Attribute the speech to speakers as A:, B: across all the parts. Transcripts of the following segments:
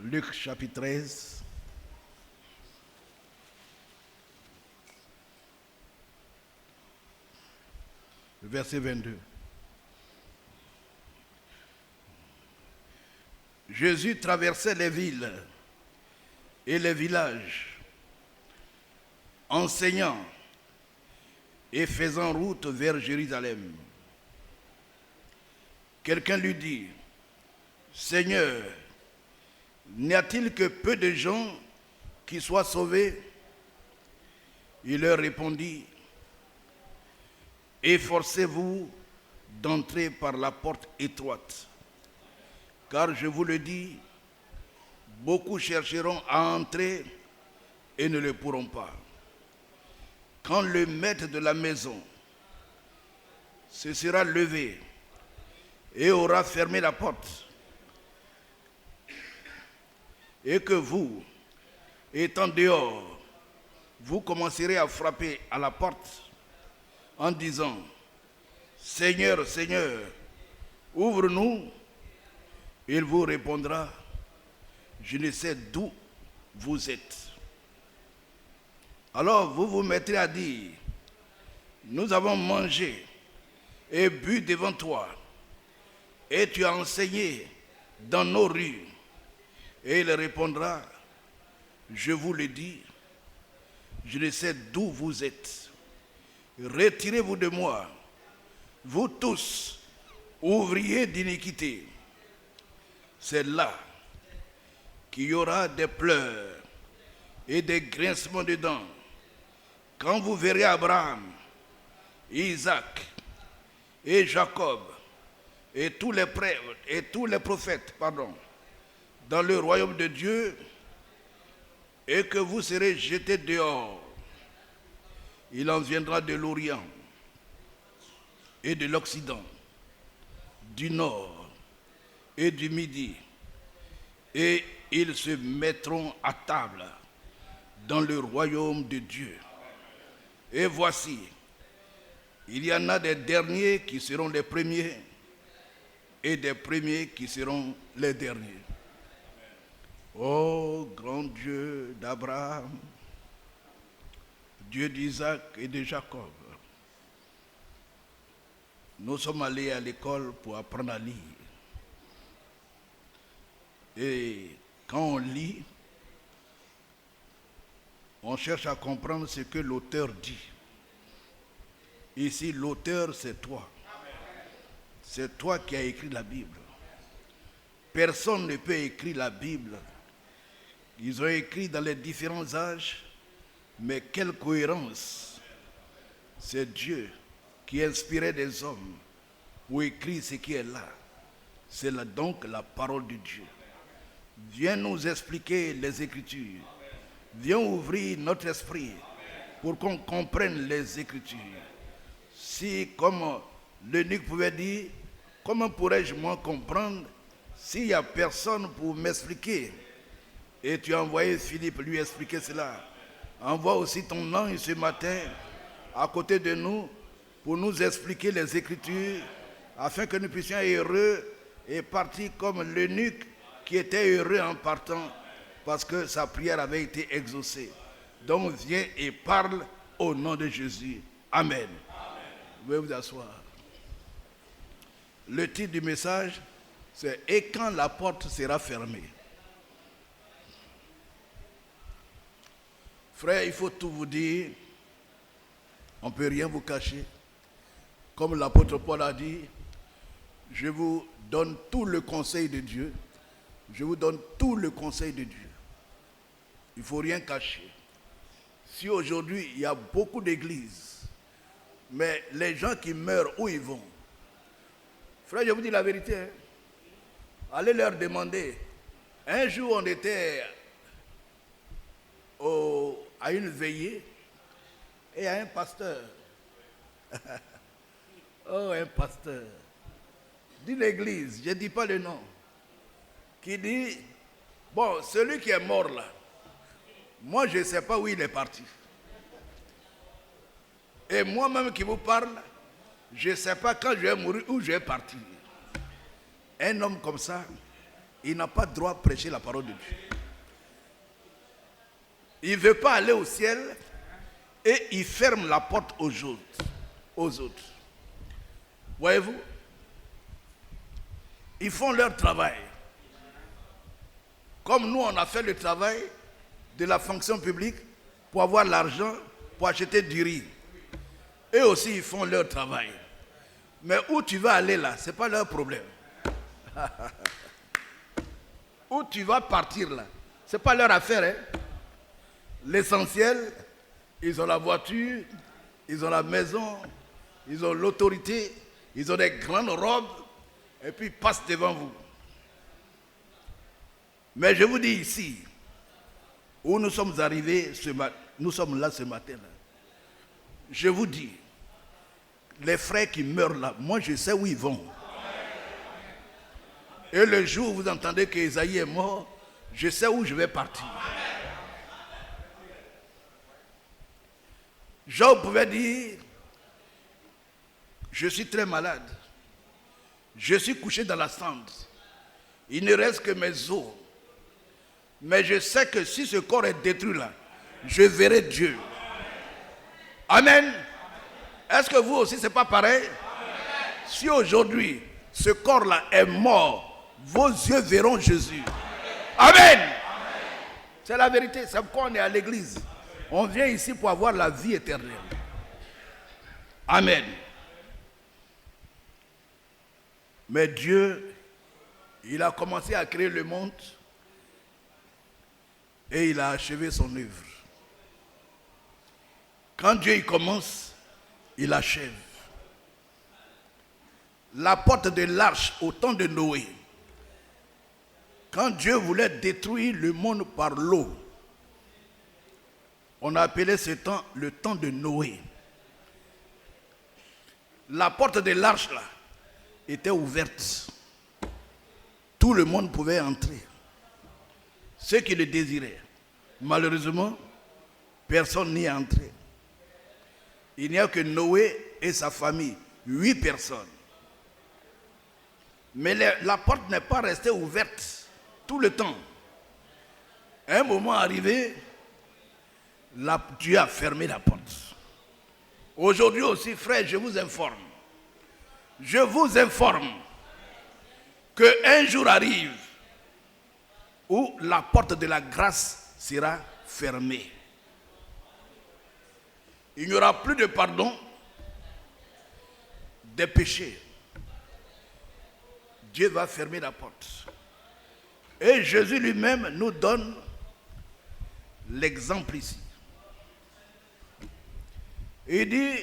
A: Luc chapitre 13. Verset 22. Jésus traversait les villes et les villages, enseignant et faisant route vers Jérusalem. Quelqu'un lui dit, « Seigneur, n'y a-t-il que peu de gens qui soient sauvés ?» Il leur répondit, « Efforcez-vous d'entrer par la porte étroite, car je vous le dis, beaucoup chercheront à entrer et ne le pourront pas. Quand le maître de la maison se sera levé et aura fermé la porte, et que vous, étant dehors, vous commencerez à frapper à la porte en disant, « Seigneur, Seigneur, ouvre-nous », il vous répondra, « Je ne sais d'où vous êtes. » Alors vous vous mettrez à dire, « Nous avons mangé et bu devant toi, et tu as enseigné dans nos rues. » Et il répondra, « Je vous le dis, je ne sais d'où vous êtes. Retirez-vous de moi, vous tous, ouvriers d'iniquité. » C'est là qu'il y aura des pleurs et des grincements de dents quand vous verrez Abraham, Isaac et Jacob et tous les prophètes, dans le royaume de Dieu, et que vous serez jetés dehors. Il en viendra de l'Orient et de l'Occident, du Nord et du Midi, et ils se mettront à table dans le royaume de Dieu. Et voici, il y en a des derniers qui seront les premiers, et des premiers qui seront les derniers. Ô grand Dieu d'Abraham, Dieu d'Isaac et de Jacob, nous sommes allés à l'école pour apprendre à lire. Et quand on lit, on cherche à comprendre ce que l'auteur dit. Ici, l'auteur, c'est toi. C'est toi qui as écrit la Bible. Personne ne peut écrire la Bible. Ils ont écrit dans les différents âges, mais quelle cohérence. C'est Dieu qui inspirait des hommes pour écrire ce qui est là. C'est là donc la parole de Dieu. Viens nous expliquer les Écritures. Viens ouvrir notre esprit pour qu'on comprenne les Écritures. Si, comme l'eunuque pouvait dire, comment pourrais-je moi comprendre s'il n'y a personne pour m'expliquer? Et tu as envoyé Philippe lui expliquer cela. Envoie aussi ton ange ce matin à côté de nous pour nous expliquer les Écritures afin que nous puissions être heureux et partir comme l'eunuque qui était heureux en partant parce que sa prière avait été exaucée. Donc viens et parle au nom de Jésus. Amen. Vous pouvez vous asseoir. Le titre du message, c'est « Et quand la porte sera fermée ?» Frère, il faut tout vous dire. On ne peut rien vous cacher. Comme l'apôtre Paul a dit, je vous donne tout le conseil de Dieu. Je vous donne tout le conseil de Dieu. Il ne faut rien cacher. Si aujourd'hui, il y a beaucoup d'églises, mais les gens qui meurent, où ils vont? Frère, je vous dis la vérité. Allez leur demander. Un jour, on était à une veillée et à un pasteur. Oh, un pasteur d'une église, je ne dis pas le nom, qui dit, bon, celui qui est mort là, moi je ne sais pas où il est parti. Et moi-même qui vous parle, je ne sais pas quand je vais mourir, où je vais partir. Un homme comme ça, il n'a pas droit de prêcher la parole de Dieu. Il ne veut pas aller au ciel et il ferme la porte aux autres. Voyez-vous? Ils font leur travail. Comme nous, on a fait le travail de la fonction publique pour avoir l'argent, pour acheter du riz. Eux aussi, ils font leur travail. Mais où tu vas aller là, ce n'est pas leur problème. Où tu vas partir là, ce n'est pas leur affaire. Hein? L'essentiel, ils ont la voiture, ils ont la maison, ils ont l'autorité, ils ont des grandes robes, et puis ils passent devant vous. Mais je vous dis ici, où nous sommes arrivés nous sommes là ce matin. Là. Je vous dis, les frères qui meurent là, moi je sais où ils vont. Et le jour où vous entendez qu'Ésaïe est mort, je sais où je vais partir. Job pouvait dire, je suis très malade, je suis couché dans la cendre, il ne reste que mes os. Mais je sais que si ce corps est détruit là, je verrai Dieu. Amen. Est-ce que vous aussi, ce n'est pas pareil? Si aujourd'hui, ce corps-là est mort, vos yeux verront Jésus. Amen. C'est la vérité. C'est pourquoi on est à l'église. On vient ici pour avoir la vie éternelle. Amen. Mais Dieu, il a commencé à créer le monde et il a achevé son œuvre. Quand Dieu il commence, il achève. La porte de l'arche au temps de Noé, quand Dieu voulait détruire le monde par l'eau, on a appelé ce temps le temps de Noé. La porte de l'arche là était ouverte. Tout le monde pouvait entrer. Ceux qui le désiraient. Malheureusement, personne n'y est entré. Il n'y a que Noé et sa famille, 8 personnes. Mais la porte n'est pas restée ouverte tout le temps. À un moment arrivé, Dieu a fermé la porte. Aujourd'hui aussi, frère, je vous informe qu'un jour arrive où la porte de la grâce sera fermée. Il n'y aura plus de pardon des péchés. Dieu va fermer la porte. Et Jésus lui-même nous donne l'exemple ici. Il dit,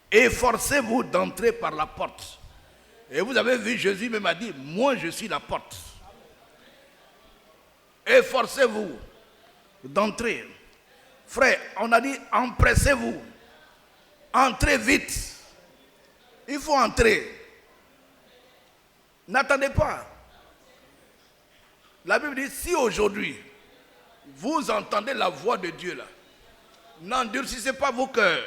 A: efforcez-vous d'entrer par la porte. Et vous avez vu, Jésus même a dit, moi je suis la porte. Efforcez-vous d'entrer. Frère, on a dit, empressez-vous. Entrez vite. Il faut entrer. N'attendez pas. La Bible dit, si aujourd'hui, vous entendez la voix de Dieu là, n'endurcissez pas vos cœurs.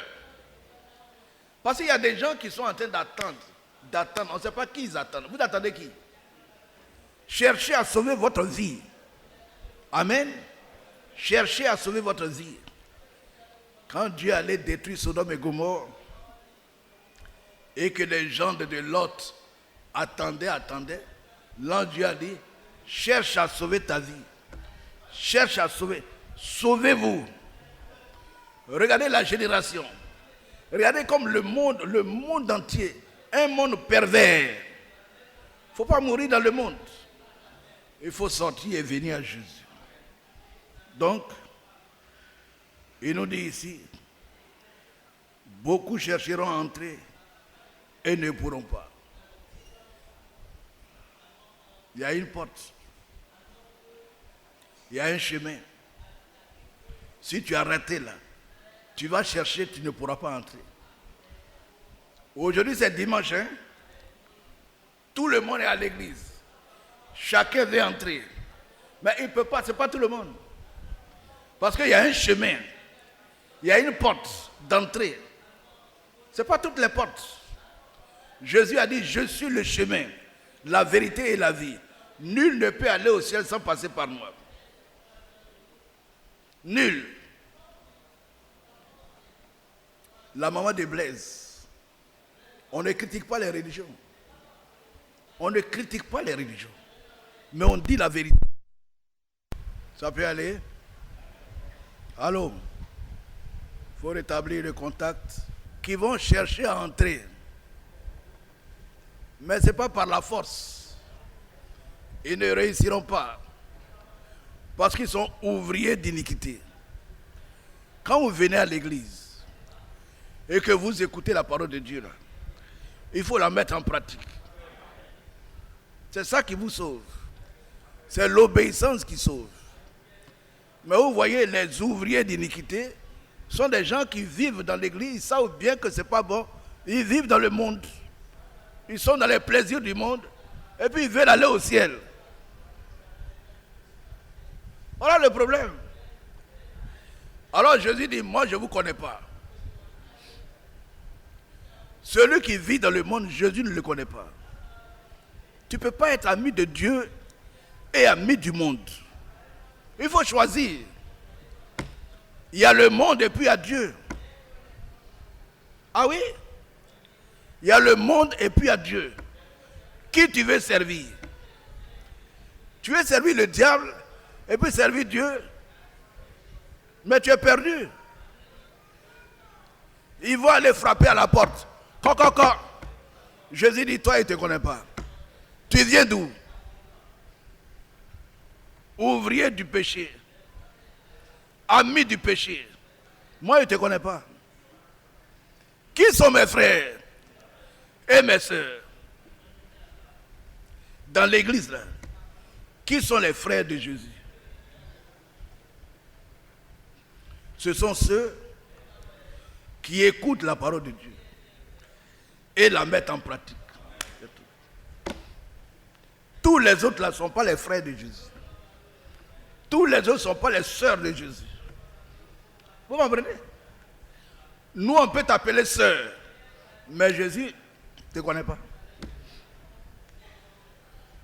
A: Parce qu'il y a des gens qui sont en train d'attendre. On ne sait pas qui ils attendent. Vous attendez qui? Cherchez à sauver votre vie. Amen. Cherchez à sauver votre vie. Quand Dieu allait détruire Sodome et Gomorrhe, et que les gens de Lot attendaient, là Dieu a dit, cherche à sauver ta vie. Cherche à sauver. Sauvez-vous. Regardez la génération. Regardez comme le monde entier, un monde pervers. Il ne faut pas mourir dans le monde. Il faut sortir et venir à Jésus. Donc, il nous dit ici, beaucoup chercheront à entrer et ne pourront pas. Il y a une porte. Il y a un chemin. Si tu as raté là, tu vas chercher, tu ne pourras pas entrer. Aujourd'hui c'est dimanche, hein? Tout le monde est à l'église. Chacun veut entrer. Mais il ne peut pas, ce n'est pas tout le monde. Parce qu'il y a un chemin. Il y a une porte d'entrée. Ce n'est pas toutes les portes. Jésus a dit, je suis le chemin, la vérité et la vie. Nul ne peut aller au ciel sans passer par moi. Nul. La maman de Blaise. On ne critique pas les religions. On ne critique pas les religions. Mais on dit la vérité. Ça peut aller? Allô? Il faut rétablir le contact. Qui vont chercher à entrer. Mais ce n'est pas par la force. Ils ne réussiront pas. Parce qu'ils sont ouvriers d'iniquité. Quand vous venez à l'église et que vous écoutez la parole de Dieu, là, il faut la mettre en pratique. C'est ça qui vous sauve. C'est l'obéissance qui sauve. Mais vous voyez, les ouvriers d'iniquité sont des gens qui vivent dans l'église, ils savent bien que ce n'est pas bon. Ils vivent dans le monde. Ils sont dans les plaisirs du monde. Et puis ils veulent aller au ciel. Voilà le problème. Alors Jésus dit, moi je ne vous connais pas. Celui qui vit dans le monde, Jésus ne le connaît pas. Tu ne peux pas être ami de Dieu et ami du monde. Il faut choisir. Il y a le monde et puis il y a Dieu. Ah oui? Il y a le monde et puis il y a Dieu. Qui tu veux servir? Tu veux servir le diable et puis servir Dieu? Mais tu es perdu. Ils vont aller frapper à la porte. Quand. Jésus dit, toi, il ne te connaît pas. Tu viens d'où? Ouvrier du péché. Ami du péché. Moi, je ne te connais pas. Qui sont mes frères et mes sœurs? Dans l'église, là, qui sont les frères de Jésus? Ce sont ceux qui écoutent la parole de Dieu et la mettent en pratique. Tous les autres là ne sont pas les frères de Jésus. Tous les autres ne sont pas les sœurs de Jésus. Vous comprenez? Nous, on peut t'appeler sœur, mais Jésus ne te connaît pas.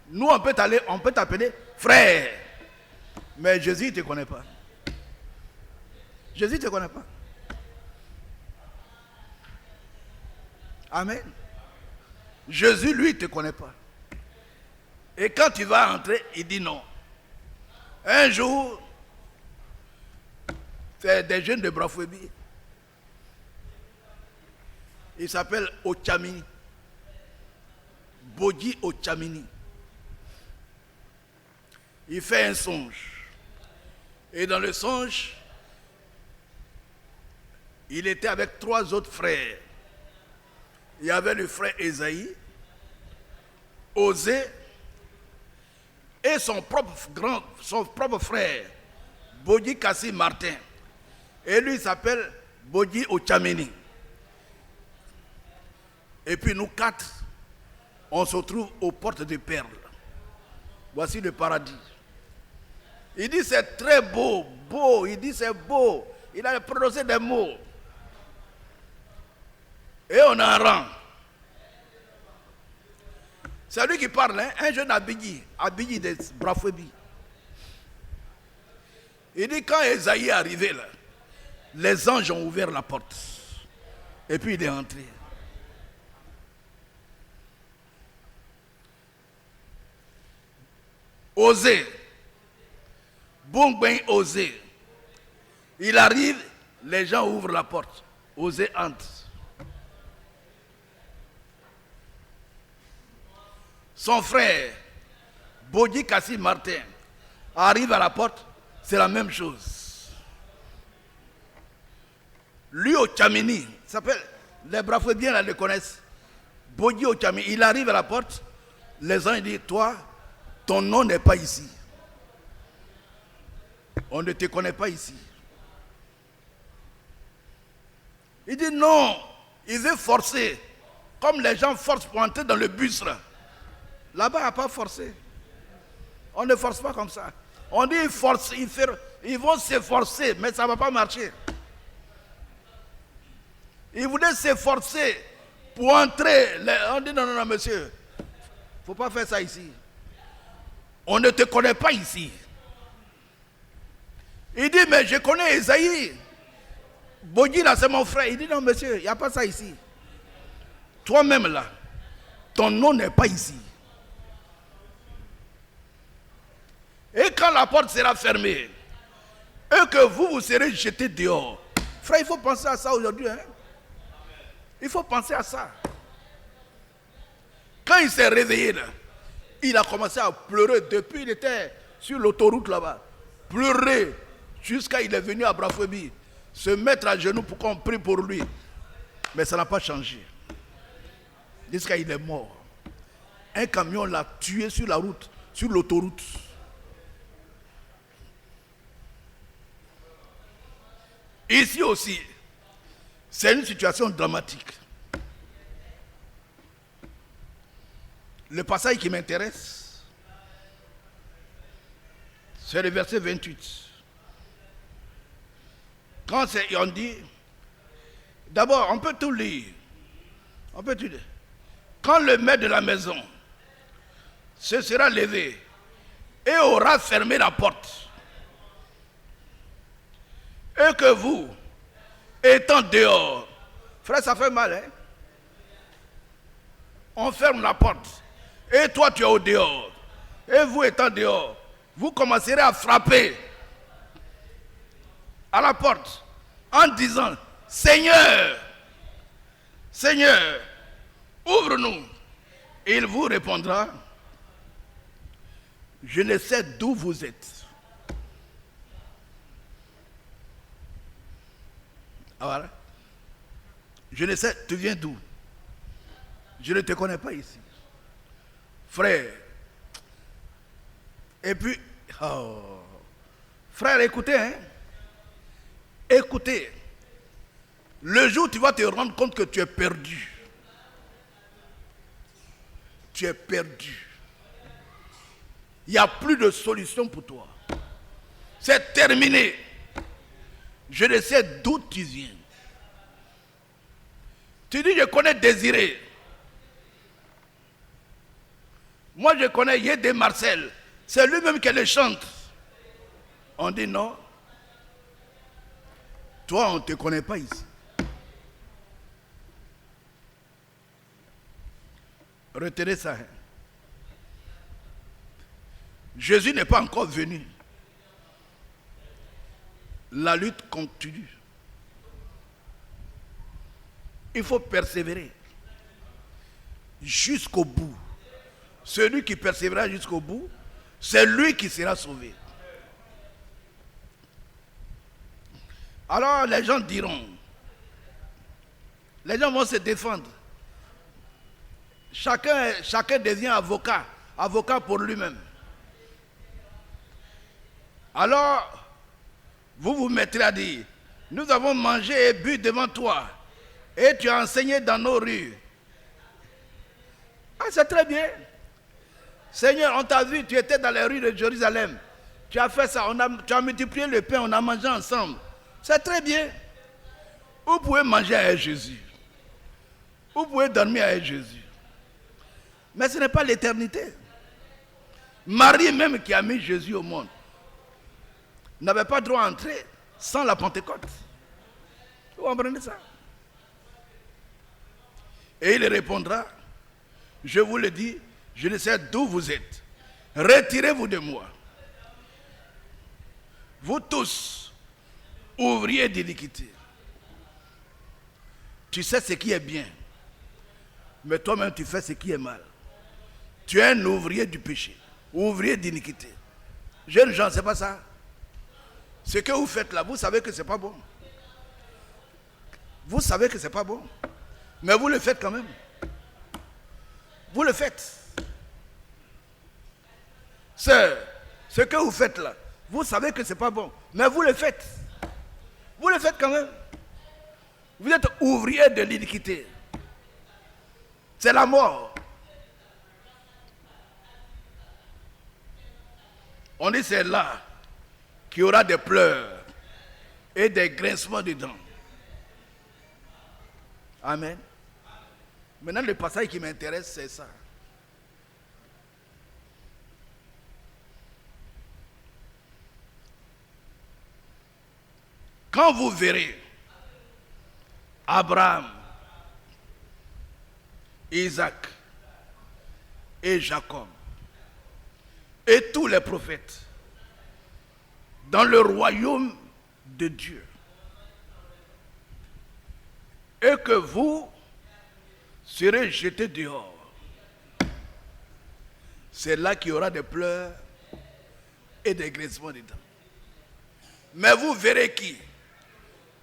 A: Nous, on peut t'appeler frère, mais Jésus ne te connaît pas. Jésus ne te connaît pas. Amen. Jésus, lui, ne te connaît pas. Et quand tu vas entrer, il dit non. Un jour, c'est des jeunes de Brafouébi. Il s'appelle Ochamini. Bodji Ochamini. Il fait un songe. Et dans le songe, il était avec 3 autres frères. Il y avait le frère Esaïe, Osée, et son propre frère, Bodji Kassi Martin. Et lui, il s'appelle Bodji Ochamini. Et puis nous 4, on se trouve aux portes de perles. Voici le paradis. Il dit c'est très beau, beau. Il dit c'est beau. Il a prononcé des mots. Et on a un rang. C'est lui qui parle, hein? Un jeune Abidji de Brafouébi. Il dit quand Esaïe est arrivé là, les anges ont ouvert la porte. Et puis il est entré. Osée. Bongben Osée. Il arrive, les gens ouvrent la porte. Osée entre. Son frère, Bodji Kassi Martin, arrive à la porte, c'est la même chose. Lui, Ochamini, s'appelle, les Brafouébiens là le connaissent. Bodji Ochamini, il arrive à la porte, les gens disent, toi, ton nom n'est pas ici. On ne te connaît pas ici. Il dit non, il veut forcer, comme les gens forcent pour entrer dans le bus là. Là-bas, il n'y a pas forcé. On ne force pas comme ça. On dit ils vont s'efforcer, mais ça ne va pas marcher. Ils voulaient s'efforcer pour entrer. On dit non, monsieur, il ne faut pas faire ça ici. On ne te connaît pas ici. Il dit, mais je connais Esaïe. Bogi là, c'est mon frère. Il dit, non monsieur, il n'y a pas ça ici. Toi-même là, ton nom n'est pas ici. Et quand la porte sera fermée, et que vous serez jetés dehors. Frère, il faut penser à ça aujourd'hui. Hein? Il faut penser à ça. Quand il s'est réveillé là, il a commencé à pleurer depuis il était sur l'autoroute là-bas. Pleurer jusqu'à il est venu à Brafouébi, se mettre à genoux pour qu'on prie pour lui. Mais ça n'a pas changé. Jusqu'à il est mort. Un camion l'a tué sur la route, sur l'autoroute. Ici aussi, c'est une situation dramatique. Le passage qui m'intéresse, c'est le verset 28. Quand on dit, d'abord, on peut tout lire. On peut tout lire. Quand le maître de la maison se sera levé et aura fermé la porte, et que vous, étant dehors, frère, ça fait mal, hein? On ferme la porte, et toi tu es au dehors, et vous étant dehors, vous commencerez à frapper à la porte en disant, Seigneur, Seigneur, ouvre-nous. Il vous répondra, je ne sais d'où vous êtes. Voilà. Je ne sais, tu viens d'où? Je ne te connais pas ici. Frère. Et puis, oh, frère, écoutez, hein. Écoutez. Le jour où tu vas te rendre compte que tu es perdu. Tu es perdu. Il n'y a plus de solution pour toi. C'est terminé. Je ne sais d'où tu viens. Tu dis, je connais Désiré. Moi, je connais Yédé Marcel. C'est lui-même qui le chante. On dit non. Toi, on ne te connaît pas ici. Retenez ça. Hein. Jésus n'est pas encore venu. La lutte continue. Il faut persévérer jusqu'au bout. Celui qui persévérera jusqu'au bout, c'est lui qui sera sauvé. Alors les gens diront, les gens vont se défendre. Chacun devient avocat pour lui-même. Alors, vous vous mettrez à dire, nous avons mangé et bu devant toi, et tu as enseigné dans nos rues. Ah, c'est très bien. Seigneur, on t'a vu, tu étais dans les rues de Jérusalem. Tu as fait ça, tu as multiplié le pain, on a mangé ensemble. C'est très bien. Vous pouvez manger avec Jésus. Vous pouvez dormir avec Jésus. Mais ce n'est pas l'éternité. Marie même qui a mis Jésus au monde n'avait pas droit à entrer sans la Pentecôte. Vous comprenez ça? Et il répondra, je vous le dis, je ne sais d'où vous êtes. Retirez-vous de moi. Vous tous, ouvriers d'iniquité. Tu sais ce qui est bien, mais toi-même tu fais ce qui est mal. Tu es un ouvrier du péché, ouvrier d'iniquité. Jeunes gens, c'est pas ça. Ce que vous faites là, vous savez que c'est pas bon. Vous savez que c'est pas bon. Mais vous le faites quand même. Vous le faites. C'est ce que vous faites là. Vous savez que c'est pas bon. Mais vous le faites. Vous le faites quand même. Vous êtes ouvrier de l'iniquité. C'est la mort. On dit c'est là qu'il y aura des pleurs et des grincements de dents. Amen. Maintenant, le passage qui m'intéresse, c'est ça. Quand vous verrez Abraham, Isaac et Jacob et tous les prophètes dans le royaume de Dieu, et que vous serez jetés dehors, c'est là qu'il y aura des pleurs et des grincements de dents. Mais vous verrez qui?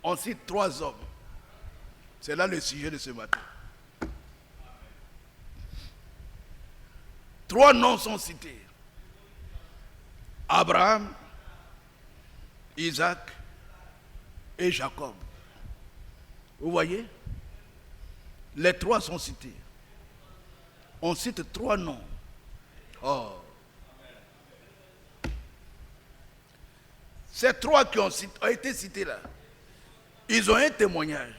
A: On cite 3 hommes. C'est là le sujet de ce matin. 3 noms sont cités. Abraham, Isaac et Jacob. Vous voyez? Les 3 sont cités. On cite 3 noms. Oh. Ces 3 qui ont été cités là, ils ont un témoignage.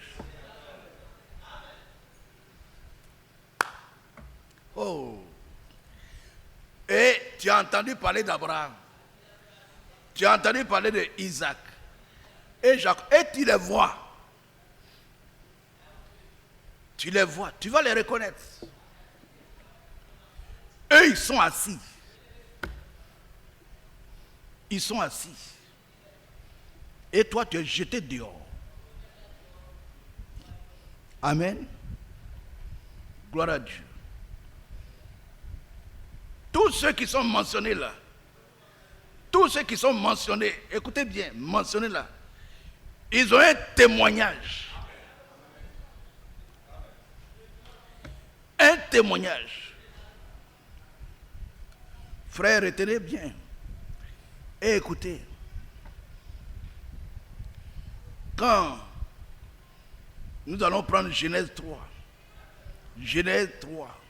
A: Oh. Et tu as entendu parler d'Abraham. Tu as entendu parler d'Isaac et Jacob. Et tu les vois. Tu les vois. Tu vas les reconnaître. Eux, ils sont assis. Ils sont assis. Et toi, tu es jeté dehors. Amen. Gloire à Dieu. Tous ceux qui sont mentionnés là, tous ceux qui sont mentionnés, écoutez bien, mentionnés là, ils ont un témoignage. Un témoignage. Frères, retenez bien et écoutez. Quand nous allons prendre Genèse 3, Genèse 3,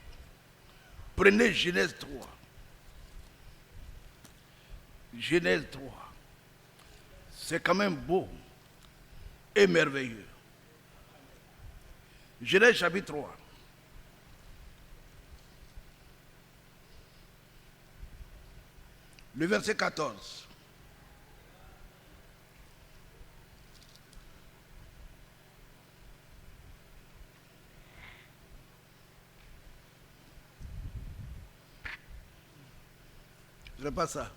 A: prenez Genèse 3. Genèse 3. C'est quand même beau et merveilleux. Genèse chapitre 3. Le verset 14. Ce n'est pas ça.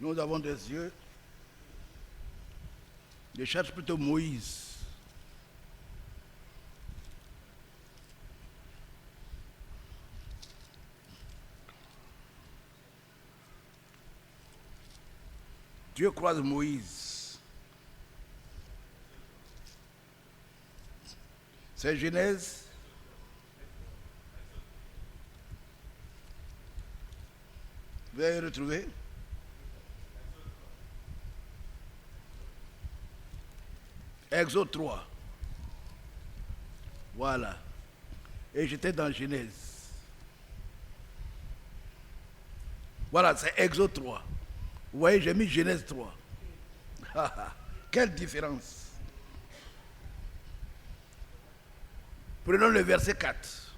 A: Nous avons des yeux. Je cherche plutôt Moïse. Dieu croise Moïse. C'est Genèse. Vous allez retrouver. Exode 3. Voilà. Et j'étais dans Genèse. Voilà, c'est Exode 3. Vous voyez, j'ai mis Genèse 3. Quelle différence. Prenons le verset 4.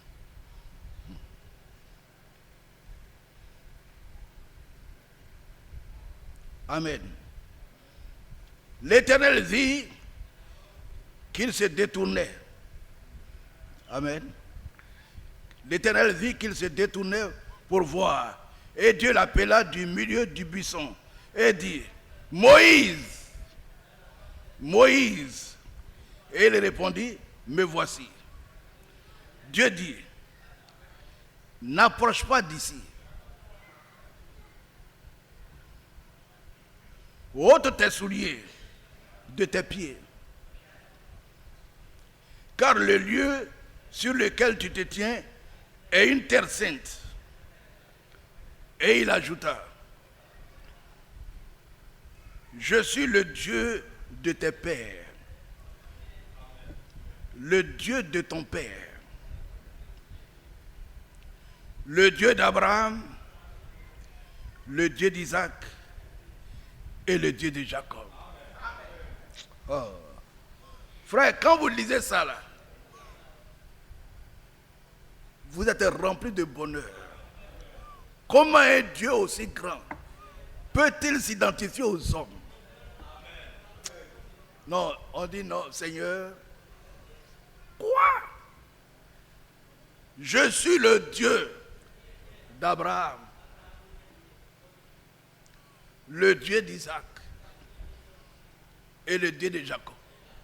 A: Amen. L'Éternel vit qu'il se détournait. Amen. L'Éternel vit qu'il se détournait pour voir. Et Dieu l'appela du milieu du buisson et dit, Moïse, Moïse. Et il répondit, me voici. Dieu dit, n'approche pas d'ici. Ôte tes souliers de tes pieds. Car le lieu sur lequel tu te tiens est une terre sainte. Et il ajouta, je suis le Dieu de tes pères, le Dieu de ton père, le Dieu d'Abraham, le Dieu d'Isaac et le Dieu de Jacob. Oh. Frère, quand vous lisez ça là, vous êtes rempli de bonheur. Comment un Dieu aussi grand peut-il s'identifier aux hommes? Non, on dit non, Seigneur. Quoi? Je suis le Dieu d'Abraham, le Dieu d'Isaac et le Dieu de Jacob.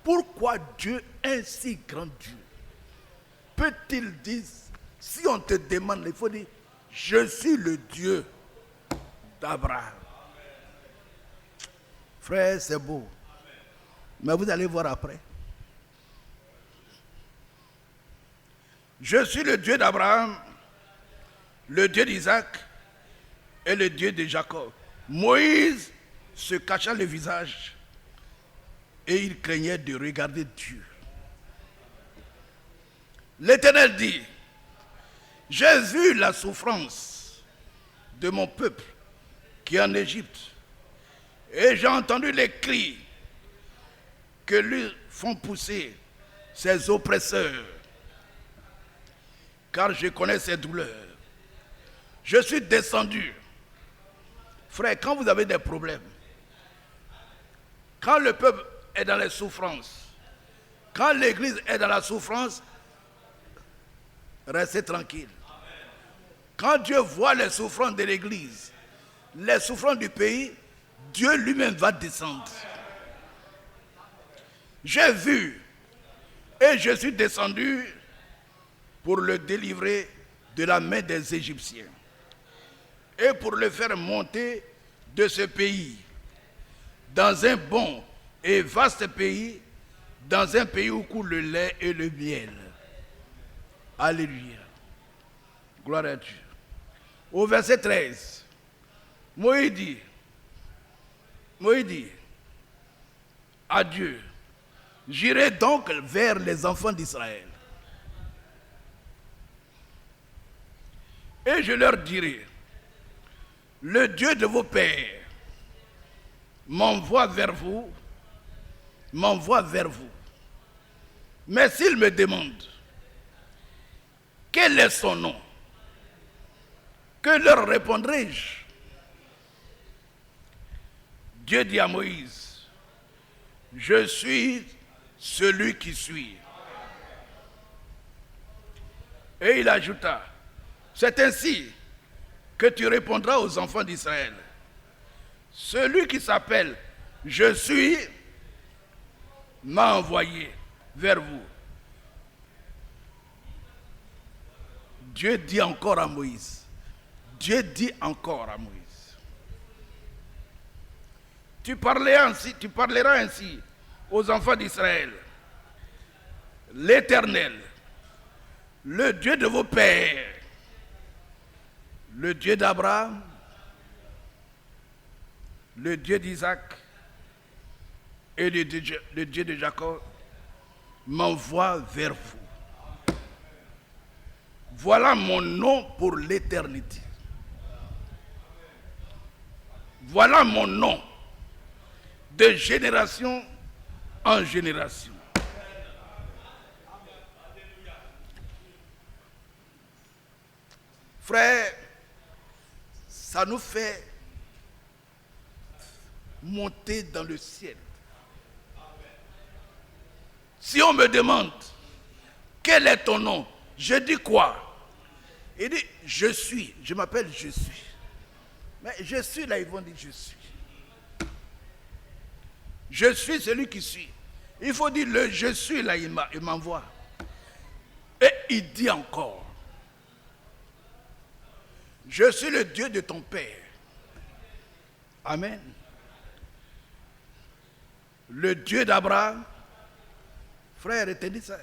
A: Pourquoi Dieu, un si grand Dieu, peut-il dire, si on te demande, il faut dire, je suis le Dieu d'Abraham. Frère, c'est beau. Mais vous allez voir après. Je suis le Dieu d'Abraham, le Dieu d'Isaac et le Dieu de Jacob. Moïse se cacha le visage et il craignait de regarder Dieu. L'Éternel dit, j'ai vu la souffrance de mon peuple qui est en Égypte et j'ai entendu les cris que lui font pousser ses oppresseurs, car je connais ses douleurs. Je suis descendu. Frère, quand vous avez des problèmes, quand le peuple est dans les souffrances, quand l'église est dans la souffrance, restez tranquille. Quand Dieu voit les souffrances de l'église, les souffrances du pays, Dieu lui-même va descendre. J'ai vu et je suis descendu pour le délivrer de la main des Égyptiens et pour le faire monter de ce pays dans un bon et vaste pays, dans un pays où coule le lait et le miel. Alléluia. Gloire à Dieu. Au verset 13, Moïse dit à Dieu, j'irai donc vers les enfants d'Israël et je leur dirai, le Dieu de vos pères m'envoie vers vous. Mais s'il me demande, quel est son nom? Que leur répondrai-je? Dieu dit à Moïse, je suis celui qui suis. Et il ajouta, c'est ainsi que tu répondras aux enfants d'Israël. Celui qui s'appelle je suis m'a envoyé vers vous. Dieu dit encore à Moïse. Dieu dit encore à Moïse. Tu parleras ainsi aux enfants d'Israël. L'Éternel, le Dieu de vos pères, le Dieu d'Abraham, le Dieu d'Isaac et le Dieu de Jacob, m'envoie vers vous. Voilà mon nom pour l'éternité. Voilà mon nom de génération en génération. Frère, ça nous fait monter dans le ciel. Si on me demande, quel est ton nom? Je dis quoi? Il dit, je suis. Je m'appelle je suis. Mais je suis là, ils vont dire je suis. Je suis celui qui suis. Il faut dire le je suis là, il m'envoie. Et il dit encore, je suis le Dieu de ton père. Amen. Le Dieu d'Abraham, frère, retenez ça.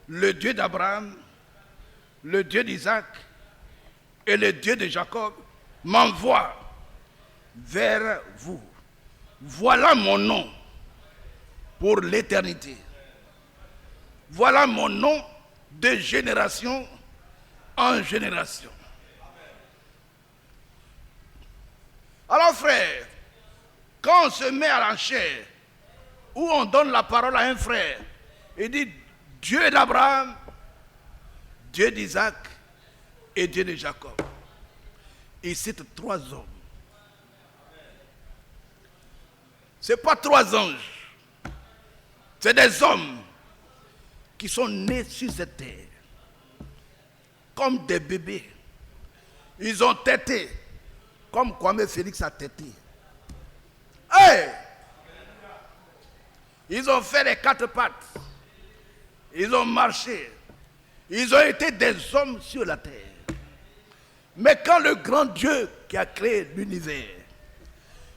A: Le Dieu d'Abraham, le Dieu d'Isaac et le Dieu de Jacob m'envoie vers vous. Voilà mon nom pour l'éternité. Voilà mon nom de génération en génération. Alors frère, quand on se met à la chair, où on donne la parole à un frère, il dit Dieu d'Abraham, Dieu d'Isaac et Dieu de Jacob. Il cite 3 hommes. Ce n'est pas 3 anges. C'est des hommes qui sont nés sur cette terre comme des bébés. Ils ont tété comme Kwame Félix a tété. Hey! Ils ont fait les 4 pattes. Ils ont marché. Ils ont été des hommes sur la terre. Mais quand le grand Dieu qui a créé l'univers,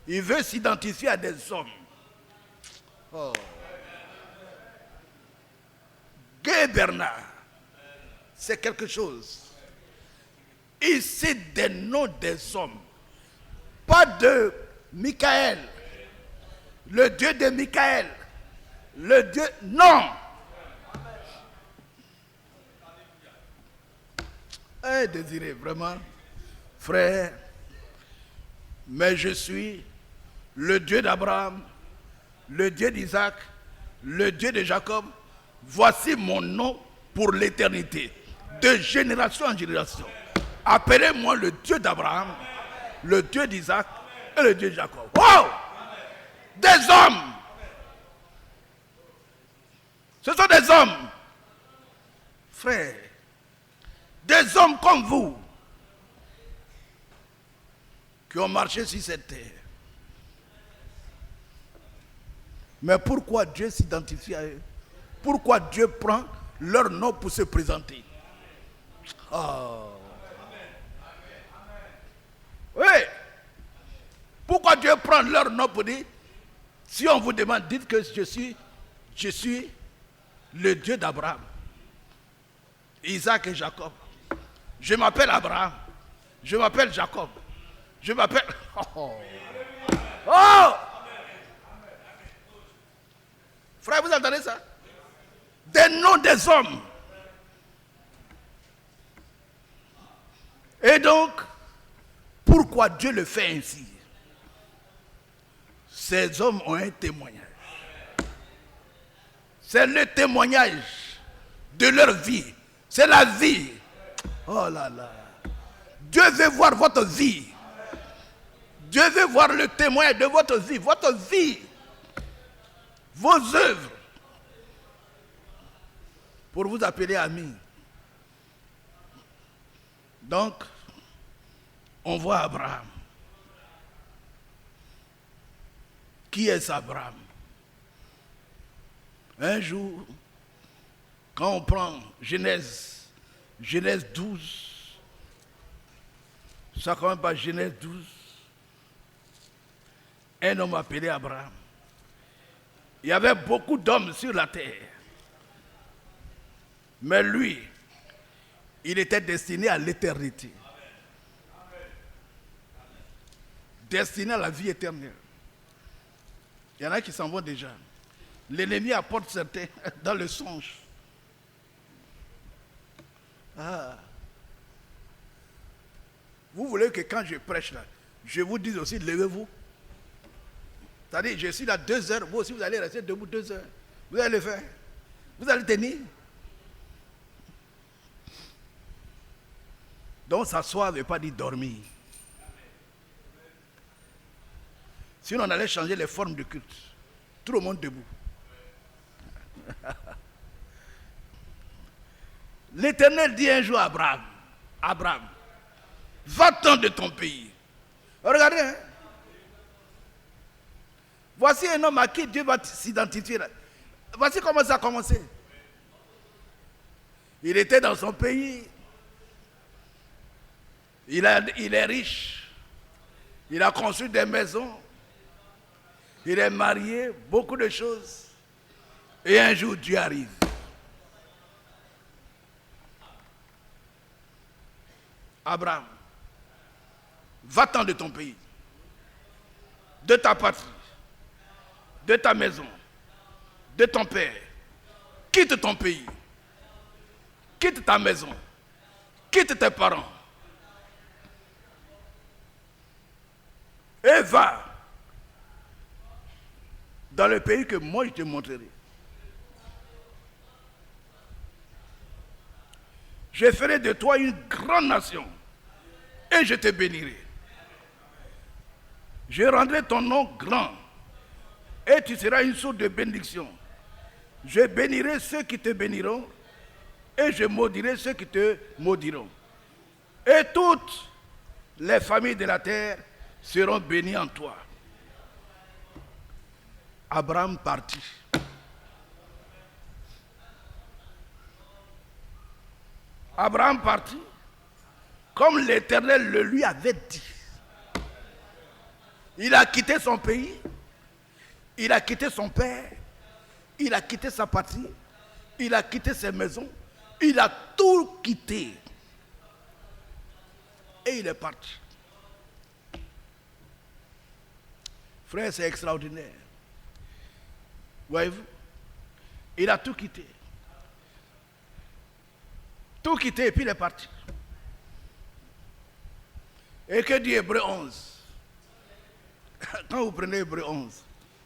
A: il veut s'identifier à des hommes. Oh. Guy Bernard, c'est quelque chose. Il cite des noms des hommes. Pas de Michael, le Dieu de Michael, le Dieu... Non! Eh, Désiré, vraiment, frère, mais je suis le Dieu d'Abraham, le Dieu d'Isaac, le Dieu de Jacob. Voici mon nom pour l'éternité, de génération en génération. Appelez-moi le Dieu d'Abraham, le Dieu d'Isaac et le Dieu de Jacob. Wow! Des hommes! Ce sont des hommes, frère. Des hommes comme vous qui ont marché sur cette terre. Mais pourquoi Dieu s'identifie à eux? Pourquoi Dieu prend leur nom pour se présenter? Oh. Oui. Pourquoi Dieu prend leur nom pour dire, si on vous demande, dites que je suis le Dieu d'Abraham, Isaac et Jacob. Je m'appelle Abraham. Je m'appelle Jacob. Je m'appelle... Oh! Oh! Frère, vous entendez ça? Des noms des hommes. Et donc, pourquoi Dieu le fait ainsi? Ces hommes ont un témoignage. C'est le témoignage de leur vie. C'est la vie. Oh là là. Dieu veut voir votre vie. Dieu veut voir le témoignage de votre vie. Votre vie. Vos œuvres. Pour vous appeler amis. Donc, on voit Abraham. Qui est Abraham? Un jour, quand on prend Genèse 12, ça commence par Genèse 12, un homme appelé Abraham. Il y avait beaucoup d'hommes sur la terre. Mais lui, il était destiné à l'éternité. Destiné à la vie éternelle. Il y en a qui s'en vont déjà. L'ennemi apporte certains dans le songe. Ah. Vous voulez que quand je prêche là, je vous dise aussi, levez-vous. C'est-à-dire, je suis là 2 heures, vous aussi vous allez rester debout 2 heures. Vous allez le faire. Vous allez tenir. Donc s'asseoir ne veut pas dire dormir. Sinon on allait changer les formes de culte. Tout le monde debout. L'Éternel dit un jour à Abraham, va-t'en de ton pays. Regardez, hein? Voici un homme à qui Dieu va s'identifier. Voici comment ça a commencé. Il était dans son pays. Il est riche. Il a construit des maisons. Il est marié, beaucoup de choses. Et un jour, Dieu arrive. Abraham, va-t'en de ton pays, de ta patrie, de ta maison, de ton père. Quitte ton pays, quitte ta maison, quitte tes parents. Et va dans le pays que moi je te montrerai. Je ferai de toi une grande nation et je te bénirai. Je rendrai ton nom grand et tu seras une source de bénédiction. Je bénirai ceux qui te béniront et je maudirai ceux qui te maudiront. Et toutes les familles de la terre seront bénies en toi. Abraham partit. Abraham partit comme l'Éternel le lui avait dit. Il a quitté son pays, il a quitté son père, il a quitté sa patrie, il a quitté ses maisons, il a tout quitté. Et il est parti. Frère, c'est extraordinaire. Voyez-vous, il a tout quitté. Tout quitté et puis il est parti. Et que dit Hébreu 11? Quand vous prenez Hébreu 11,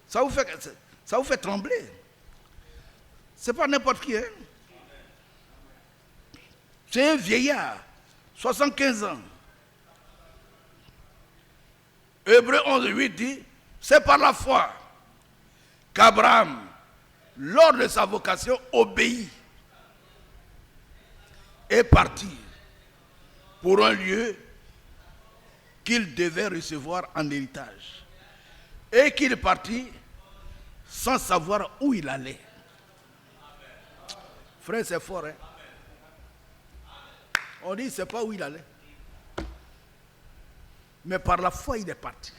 A: ça vous fait trembler. C'est pas n'importe qui. Hein? C'est un vieillard, 75 ans. Hébreu 11, 8 dit, c'est par la foi qu'Abraham, lors de sa vocation, obéit et parti pour un lieu qu'il devait recevoir en héritage. Et qu'il partit sans savoir où il allait. Frère, c'est fort, hein? On dit, il ne sait pas où il allait. Mais par la foi, il est parti.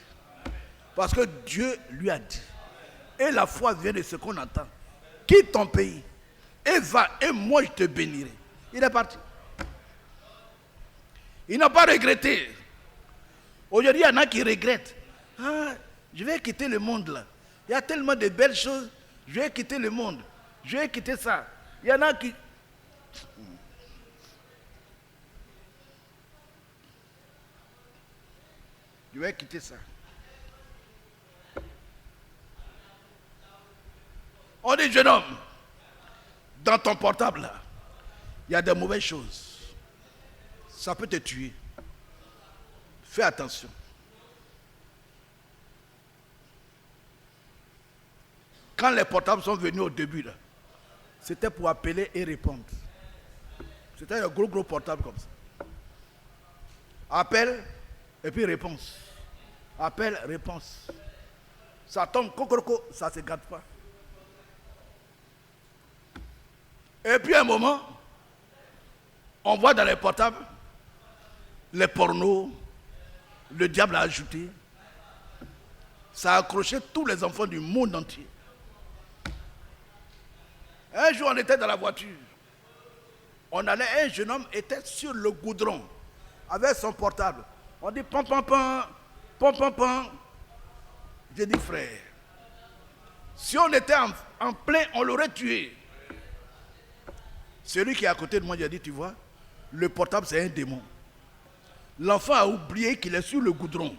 A: Parce que Dieu lui a dit. Et la foi vient de ce qu'on entend. Quitte ton pays et va, et moi je te bénirai. Il est parti. Il n'a pas regretté. Aujourd'hui, il y en a qui regrettent. Ah, je vais quitter le monde là. Il y a tellement de belles choses. Je vais quitter le monde. Je vais quitter ça. Il y en a qui... Je vais quitter ça. On dit, jeune homme, dans ton portable là, il y a des mauvaises choses. Ça peut te tuer. Fais attention. Quand les portables sont venus au début, là, c'était pour appeler et répondre. C'était un gros portable comme ça. Appel et puis réponse. Appel, réponse. Ça tombe, cocoroco, ça ne se gâte pas. Et puis à un moment, on voit dans les portables les pornos, le diable a ajouté. Ça a accroché tous les enfants du monde entier. Un jour, on était dans la voiture. On allait, un jeune homme était sur le goudron avec son portable. On dit pam pam pam, pam pam pam. J'ai dit frère, si on était en plein, on l'aurait tué. Celui qui est à côté de moi, il a dit, tu vois, le portable c'est un démon. L'enfant a oublié qu'il est sur le goudron.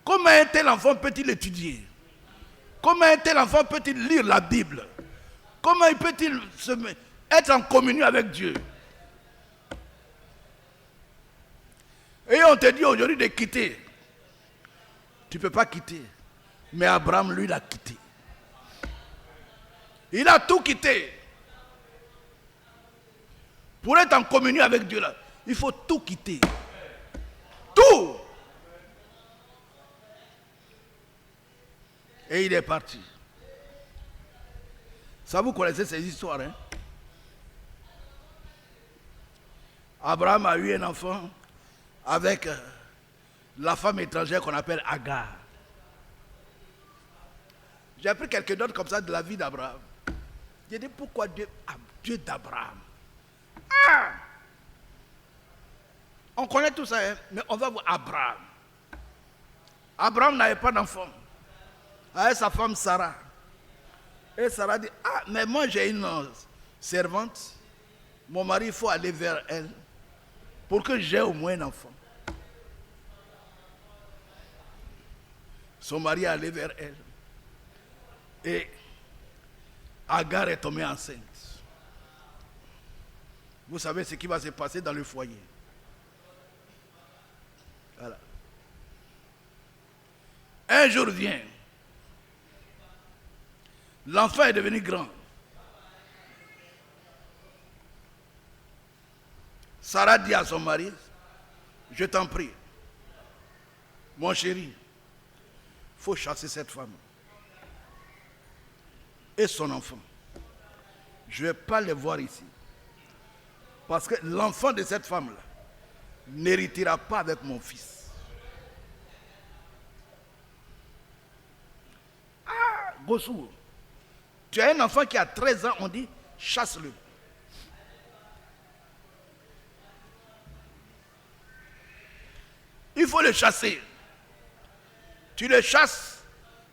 A: Comment un tel enfant peut-il étudier? Comment un tel enfant peut-il lire la Bible? Comment peut-il être en communion avec Dieu? Et on te dit aujourd'hui de quitter. Tu ne peux pas quitter. Mais Abraham, lui, l'a quitté. Il a tout quitté. Pour être en communion avec Dieu, là, il faut tout quitter. Tout. Et il est parti. Ça, vous connaissez ces histoires, hein? Abraham a eu un enfant avec la femme étrangère qu'on appelle Agar. J'ai appris quelques notes comme ça de la vie d'Abraham. J'ai dit, pourquoi Dieu d'Abraham? Ah! On connaît tout ça, hein? Mais on va voir Abraham. Abraham n'avait pas d'enfant. Avec sa femme Sarah. Et Sarah dit, ah, mais moi j'ai une servante. Mon mari, il faut aller vers elle pour que j'aie au moins un enfant. Son mari est allé vers elle. Et Agar est tombée enceinte. Vous savez ce qui va se passer dans le foyer. Voilà. Un jour vient. L'enfant est devenu grand. Sarah dit à son mari, je t'en prie, mon chéri, il faut chasser cette femme et son enfant. Je ne vais pas les voir ici. Parce que l'enfant de cette femme-là n'héritera pas avec mon fils. Ah, Gossou, tu as un enfant qui a 13 ans, on dit, chasse-le. Il faut le chasser. Tu le chasses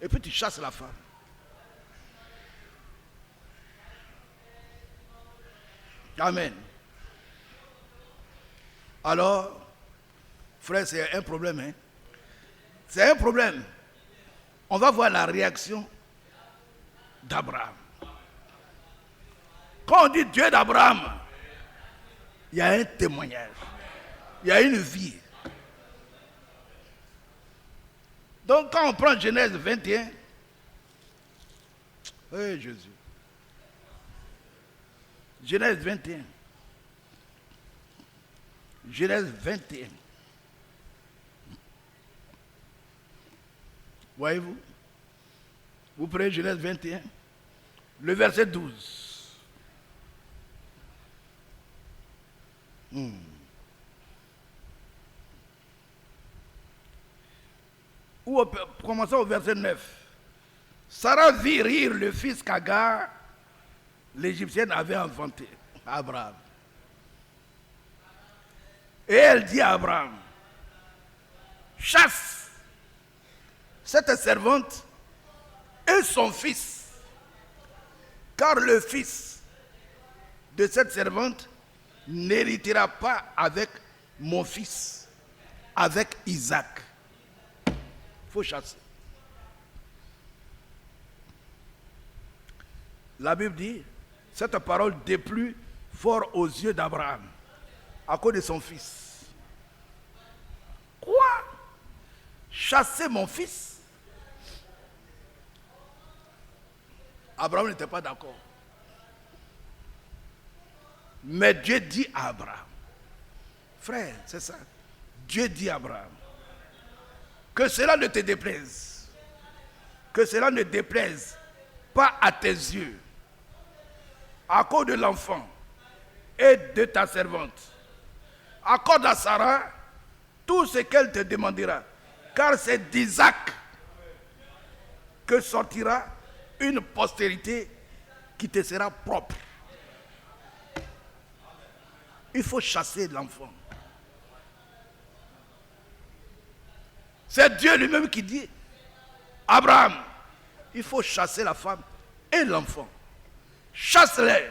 A: et puis tu chasses la femme. Amen. Alors, frère, c'est un problème. Hein? C'est un problème. On va voir la réaction d'Abraham. Quand on dit Dieu d'Abraham, il y a un témoignage. Il y a une vie. Donc quand on prend Genèse 21, hey Jésus. Genèse 21. Genèse 21. Voyez-vous? Vous prenez Genèse 21, le verset 12. Ou commençons au verset 9. Sarah vit rire le fils qu'Agar, l'Égyptienne, avait inventé, Abraham. Et elle dit à Abraham, chasse cette servante et son fils, car le fils de cette servante n'héritera pas avec mon fils, avec Isaac. Il faut chasser. La Bible dit, cette parole déplut fort aux yeux d'Abraham, à cause de son fils. Quoi? Chasser mon fils? Abraham n'était pas d'accord. Mais Dieu dit à Abraham, frère, c'est ça. Dieu dit à Abraham, que cela ne te déplaise, que cela ne déplaise pas à tes yeux, à cause de l'enfant et de ta servante. Accorde à Sarah tout ce qu'elle te demandera, car c'est d'Isaac que sortira une postérité qui te sera propre. Il faut chasser l'enfant. C'est Dieu lui-même qui dit, Abraham, il faut chasser la femme et l'enfant. Chasse-les.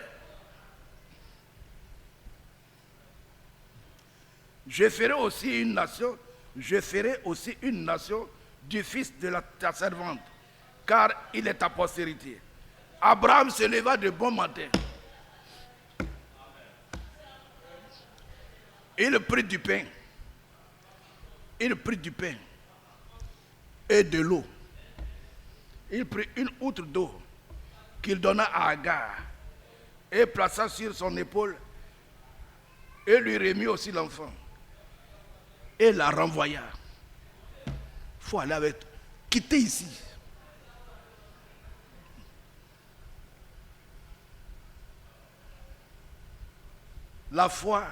A: Je ferai aussi une nation du fils de ta servante, car il est ta postérité. Abraham se leva de bon matin. Il prit du pain. Et de l'eau. Il prit une outre d'eau qu'il donna à Agar et plaça sur son épaule et lui remit aussi l'enfant et la renvoya. Il faut aller avec toi. Quittez ici. La foi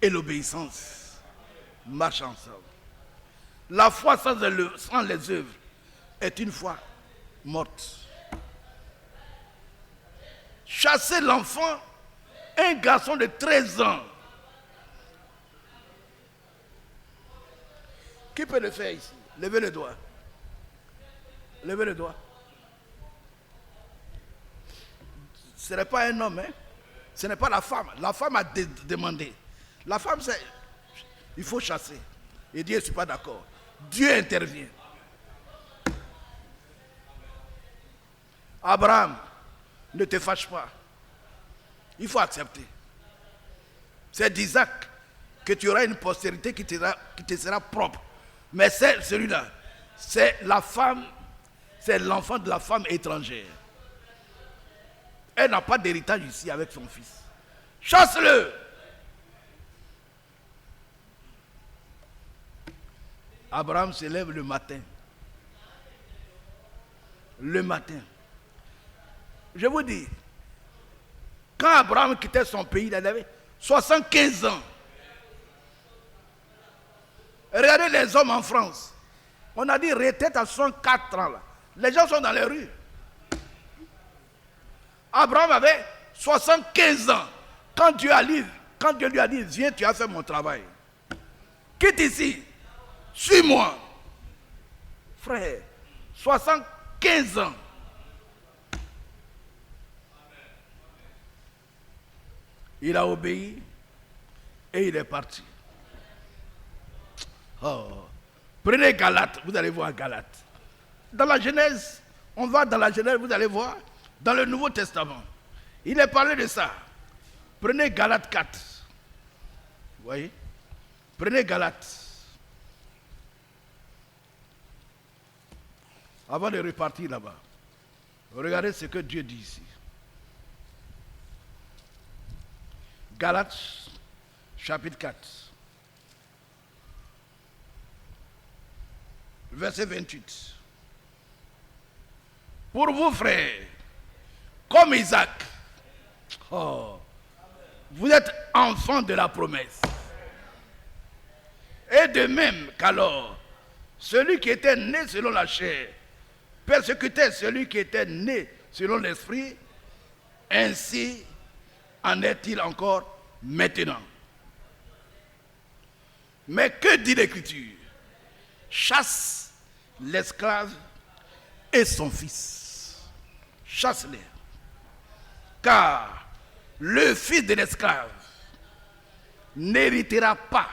A: et l'obéissance marchent ensemble. La foi sans les œuvres est une foi morte. Chasser l'enfant, un garçon de 13 ans. Qui peut le faire ici? Levez le doigt. Levez le doigt. Ce n'est pas un homme, hein? Ce n'est pas la femme. La femme a demandé. La femme, c'est... Il faut chasser. Et Dieu, je ne suis pas d'accord. Dieu intervient. Abraham, ne te fâche pas. Il faut accepter. C'est d'Isaac que tu auras une postérité qui te sera propre. Mais celui-là, c'est la femme, c'est l'enfant de la femme étrangère. Elle n'a pas d'héritage ici avec son fils. Chasse-le. Abraham se lève le matin. Le matin. Je vous dis, quand Abraham quittait son pays, il avait 75 ans. Regardez les hommes en France. On a dit retraite à 64 ans. Là. Les gens sont dans les rues. Abraham avait 75 ans. Quand Dieu lui a dit, viens, tu as fait mon travail. Quitte ici. Suis-moi. Frère, 75 ans. Il a obéi et il est parti. Oh. Prenez Galates, vous allez voir Galates. Dans la Genèse, on va dans la Genèse, vous allez voir, dans le Nouveau Testament. Il est parlé de ça. Prenez Galates 4. Vous voyez? Prenez Galates. Avant de repartir là-bas, regardez ce que Dieu dit ici. Galates, chapitre 4. Verset 28. Pour vous, frères, comme Isaac, vous êtes enfants de la promesse. Et de même qu'alors, celui qui était né selon la chair persécutait celui qui était né selon l'esprit, ainsi en est-il encore maintenant. Mais que dit l'Écriture? Chasse l'esclave et son fils. Chasse-les. Car le fils de l'esclave n'héritera pas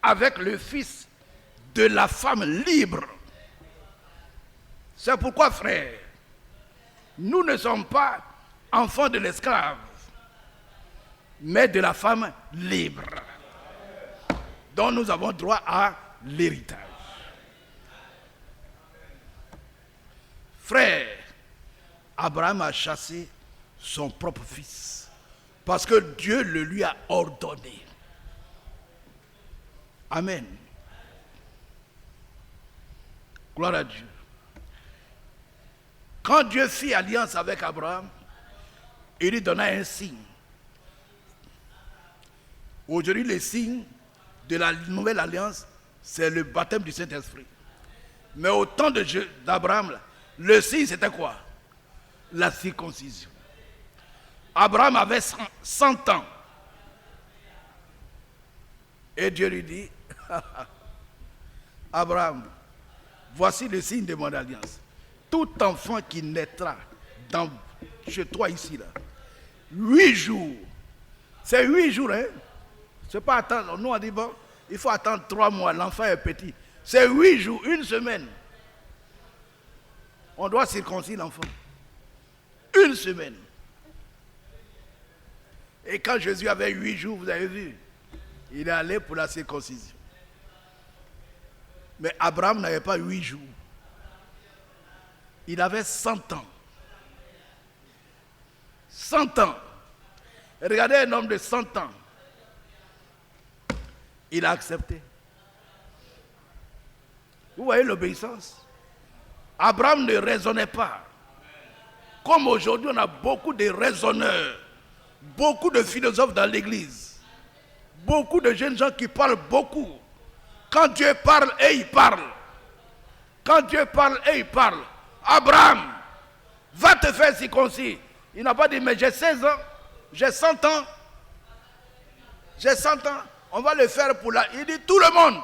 A: avec le fils de la femme libre. C'est pourquoi, frère, nous ne sommes pas enfants de l'esclave, mais de la femme libre, dont nous avons droit à l'héritage. Frère, Abraham a chassé son propre fils, parce que Dieu le lui a ordonné. Amen. Gloire à Dieu. Quand Dieu fit alliance avec Abraham, il lui donna un signe. Aujourd'hui, le signe de la nouvelle alliance, c'est le baptême du Saint-Esprit. Mais au temps d'Abraham, le signe, c'était quoi? La circoncision. Abraham avait 100 ans. Et Dieu lui dit, Abraham, voici le signe de mon alliance. Tout enfant qui naîtra chez toi ici, là, 8 jours, c'est 8 jours, hein? C'est pas attendre, nous on dit bon, il faut attendre 3 mois, l'enfant est petit. C'est 8 jours, une semaine. On doit circoncire l'enfant. Une semaine. Et quand Jésus avait 8 jours, vous avez vu, il est allé pour la circoncision. Mais Abraham n'avait pas 8 jours. Il avait 100 ans. 100 ans. Regardez un homme de 100 ans. Il a accepté. Vous voyez l'obéissance? Abraham ne raisonnait pas. Comme aujourd'hui, on a beaucoup de raisonneurs, beaucoup de philosophes dans l'église, beaucoup de jeunes gens qui parlent beaucoup. Quand Dieu parle, et il parle. Quand Dieu parle, et il parle. Abraham, va te faire circoncis. Il n'a pas dit, mais j'ai 16 ans, j'ai 100 ans. J'ai 100 ans, on va le faire pour la... Il dit, tout le monde.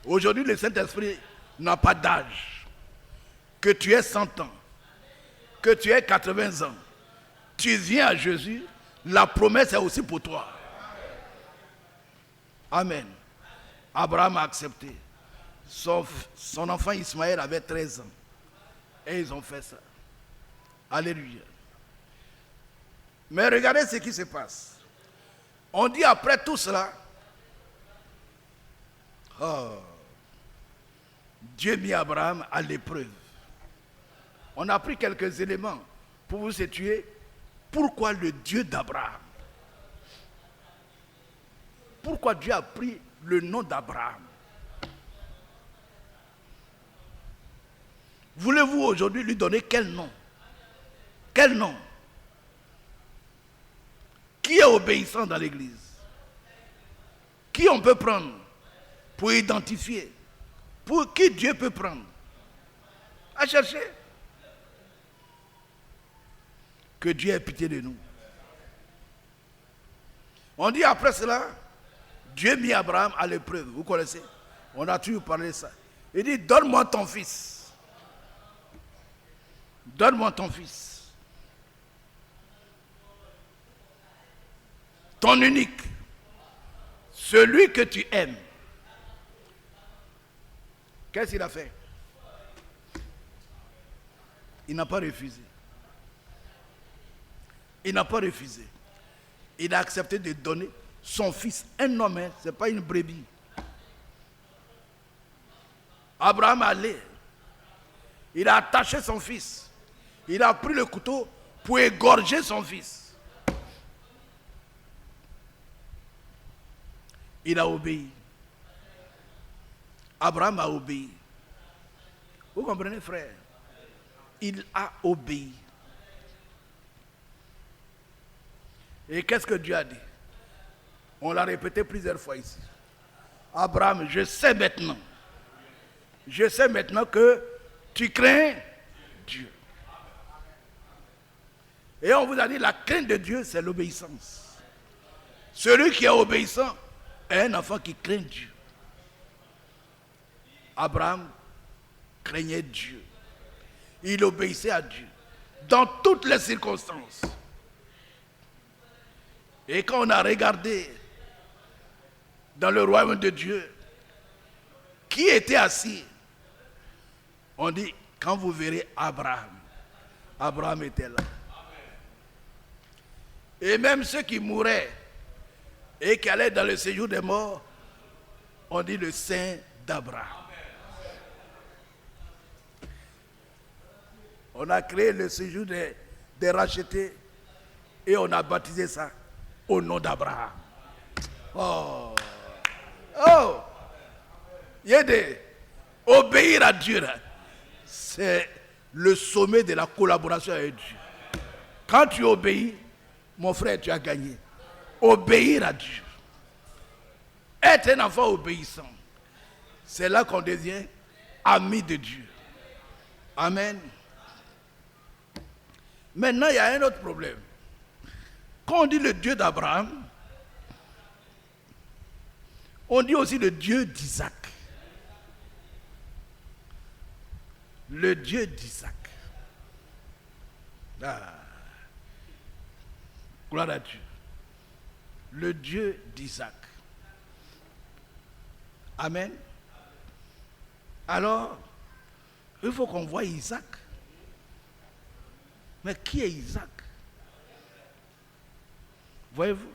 A: Aujourd'hui, le Saint-Esprit n'a pas d'âge. Que tu aies 100 ans, que tu aies 80 ans, tu viens à Jésus, la promesse est aussi pour toi. Amen. Abraham a accepté. Son enfant Ismaël avait 13 ans. Et ils ont fait ça. Alléluia. Mais regardez ce qui se passe. On dit après tout cela, Oh. Dieu mit Abraham à l'épreuve. On a pris quelques éléments pour vous situer. Pourquoi le Dieu d'Abraham? Pourquoi Dieu a pris le nom d'Abraham? Voulez-vous aujourd'hui lui donner quel nom? Quel nom? Qui est obéissant dans l'église? Qui on peut prendre pour identifier? Pour qui Dieu peut prendre? À chercher. Que Dieu ait pitié de nous. On dit après cela, Dieu mit Abraham à l'épreuve. Vous connaissez? On a toujours parlé de ça. Il dit, donne-moi ton fils. Donne-moi ton fils. Ton unique. Celui que tu aimes. Qu'est-ce qu'il a fait? Il n'a pas refusé. Il n'a pas refusé. Il a accepté de donner son fils. Un homme, hein, ce n'est pas une brebis. Abraham allait. Il a attaché son fils. Il a pris le couteau pour égorger son fils. Il a obéi. Abraham a obéi. Vous comprenez, frère? Il a obéi. Et qu'est-ce que Dieu a dit? On l'a répété plusieurs fois ici. Abraham, je sais maintenant que tu crains Dieu. Et on vous a dit, la crainte de Dieu, c'est l'obéissance. Celui qui est obéissant est un enfant qui craint Dieu. Abraham craignait Dieu. Il obéissait à Dieu dans toutes les circonstances. Et quand on a regardé dans le royaume de Dieu, qui était assis, on dit, quand vous verrez Abraham, Abraham était là. Et même ceux qui mouraient et qui allaient dans le séjour des morts, on dit le Saint d'Abraham. On a créé le séjour des rachetés et on a baptisé ça au nom d'Abraham. Oh! Oh! Yédé, obéir à Dieu, c'est le sommet de la collaboration avec Dieu. Quand tu obéis, mon frère, tu as gagné. Obéir à Dieu. Être un enfant obéissant. C'est là qu'on devient ami de Dieu. Amen. Maintenant, il y a un autre problème. Quand on dit le Dieu d'Abraham, on dit aussi le Dieu d'Isaac. Le Dieu d'Isaac. Ah. Gloire à Dieu. Le Dieu d'Isaac. Amen. Alors, il faut qu'on voie Isaac. Mais qui est Isaac? Voyez-vous?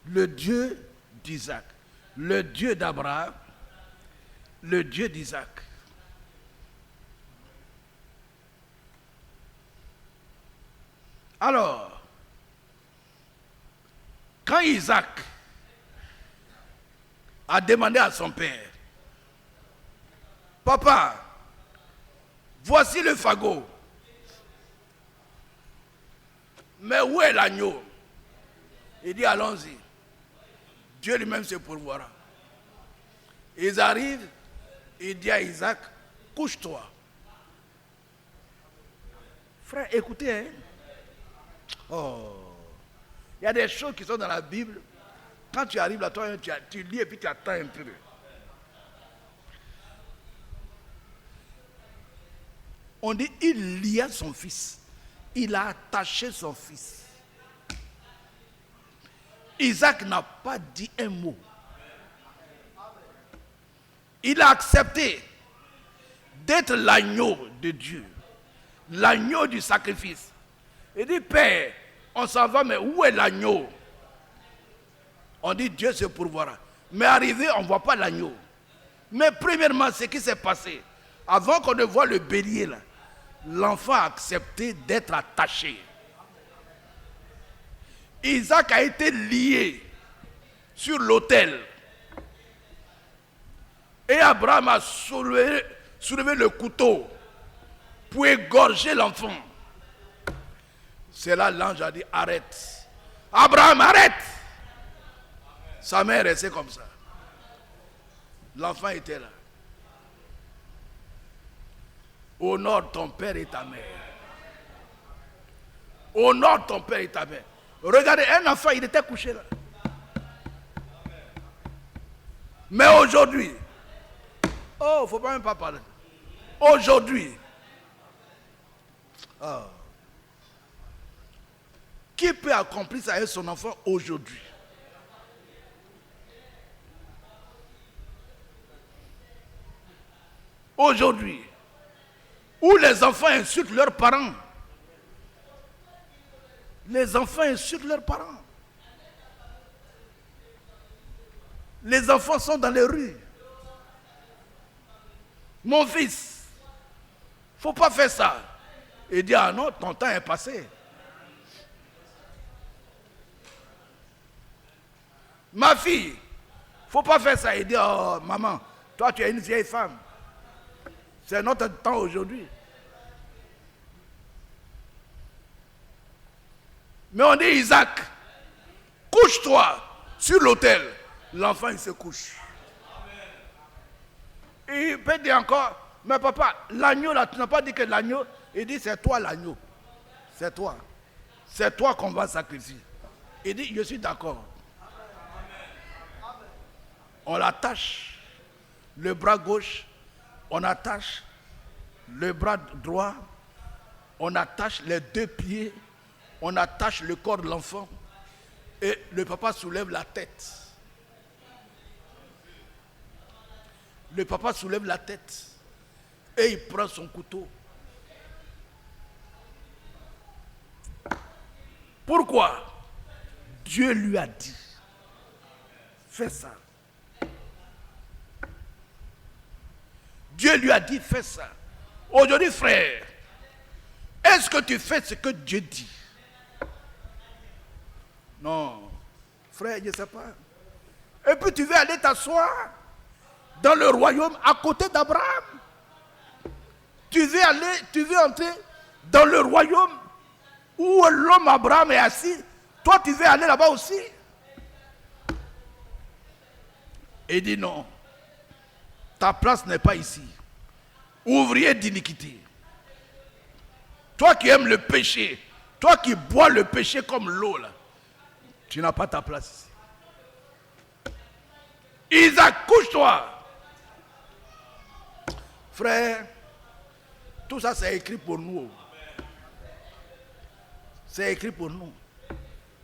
A: Le Dieu d'Isaac. Le Dieu d'Abraham. Le Dieu d'Isaac. Alors, quand Isaac a demandé à son père, papa, voici le fagot, mais où est l'agneau? Il dit, allons-y. Dieu lui-même se pourvoira. Ils arrivent, il dit à Isaac, couche-toi. Frère, écoutez, hein. Oh, il y a des choses qui sont dans la Bible. Quand tu arrives là, toi, tu lis et puis tu attends un peu. On dit, il lia son fils. Il a attaché son fils. Isaac n'a pas dit un mot. Il a accepté d'être l'agneau de Dieu. L'agneau du sacrifice. Il dit, Père, on s'en va, mais où est l'agneau? On dit, Dieu se pourvoira. Mais arrivé, on ne voit pas l'agneau. Mais premièrement, ce qui s'est passé, avant qu'on ne voit le bélier là, l'enfant a accepté d'être attaché. Isaac a été lié sur l'autel. Et Abraham a soulevé le couteau pour égorger l'enfant. C'est là l'ange a dit arrête. Abraham, arrête. Sa mère est restée comme ça. L'enfant était là. Honore ton père et ta mère. Honore ton père et ta mère. Regardez, un enfant, il était couché là. Mais aujourd'hui, oh, il ne faut pas même pas parler. Aujourd'hui, qui peut accomplir ça avec son enfant aujourd'hui? Aujourd'hui, où les enfants insultent leurs parents. Les enfants insultent leurs parents. Les enfants sont dans les rues. Mon fils, il ne faut pas faire ça. Il dit, ah non, ton temps est passé. Ma fille, il ne faut pas faire ça. Il dit, oh maman, toi tu es une vieille femme. C'est notre temps aujourd'hui. Mais on dit, Isaac, couche-toi sur l'autel. L'enfant, il se couche. Et il peut dire encore, mais papa, l'agneau là, tu n'as pas dit que l'agneau. Il dit, c'est toi l'agneau. C'est toi. C'est toi qu'on va sacrifier. Il dit, je suis d'accord. On l'attache, le bras gauche, on attache le bras droit, on attache les deux pieds, on attache le corps de l'enfant et le papa soulève la tête. Le papa soulève la tête et il prend son couteau. Pourquoi? Dieu lui a dit, fais ça. Dieu lui a dit, fais ça. Aujourd'hui, frère, est-ce que tu fais ce que Dieu dit? Non. Frère, je ne sais pas. Et puis tu veux aller t'asseoir dans le royaume à côté d'Abraham. Tu veux entrer dans le royaume où l'homme Abraham est assis. Toi, tu veux aller là-bas aussi. Il dit non. Ta place n'est pas ici. Ouvrier d'iniquité. Toi qui aimes le péché, toi qui bois le péché comme l'eau là, tu n'as pas ta place ici. Isaac, couche-toi. Frère, tout ça c'est écrit pour nous. C'est écrit pour nous.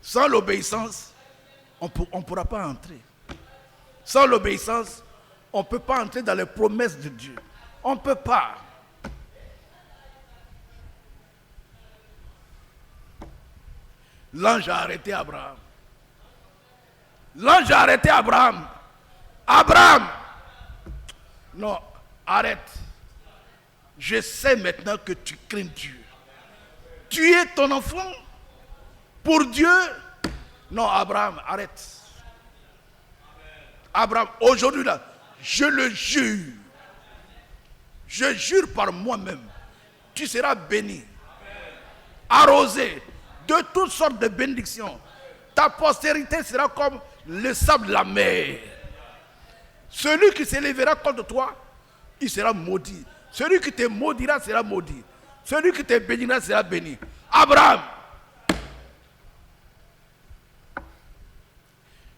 A: Sans l'obéissance, on ne pourra pas entrer. Sans l'obéissance, on ne peut pas entrer dans les promesses de Dieu. On ne peut pas. L'ange a arrêté Abraham. L'ange a arrêté Abraham. Abraham! Non, arrête. Je sais maintenant que tu crains Dieu. Tu es ton enfant pour Dieu. Non, Abraham, arrête. Abraham, aujourd'hui là, je le jure. Je jure par moi-même. Tu seras béni. Arrosé de toutes sortes de bénédictions. Ta postérité sera comme le sable de la mer. Celui qui s'élèvera contre toi, il sera maudit. Celui qui te maudira sera maudit. Celui qui te bénira sera béni. Abraham.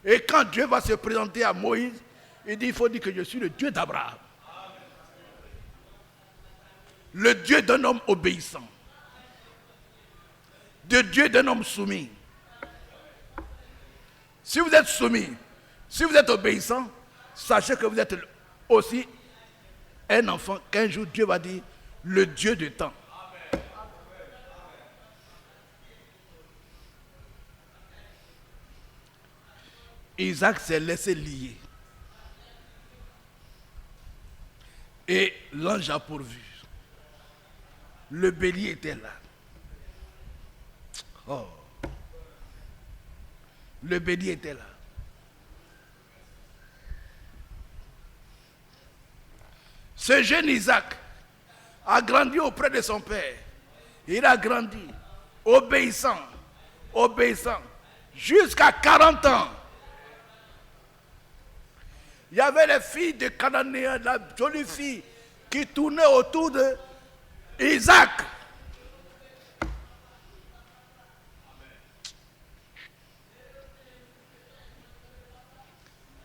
A: Et quand Dieu va se présenter à Moïse, il dit, il faut dire que je suis le Dieu d'Abraham. Le Dieu d'un homme obéissant. Le Dieu d'un homme soumis. Si vous êtes soumis, si vous êtes obéissant, sachez que vous êtes aussi un enfant qu'un jour Dieu va dire, le Dieu du temps. Isaac s'est laissé lier. Et l'ange a pourvu. Le bélier était là. Oh. Le bélier était là. Ce jeune Isaac a grandi auprès de son père. Il a grandi obéissant, jusqu'à 40 ans. Il y avait les filles de Cananéens, la jolie fille qui tournait autour de Isaac.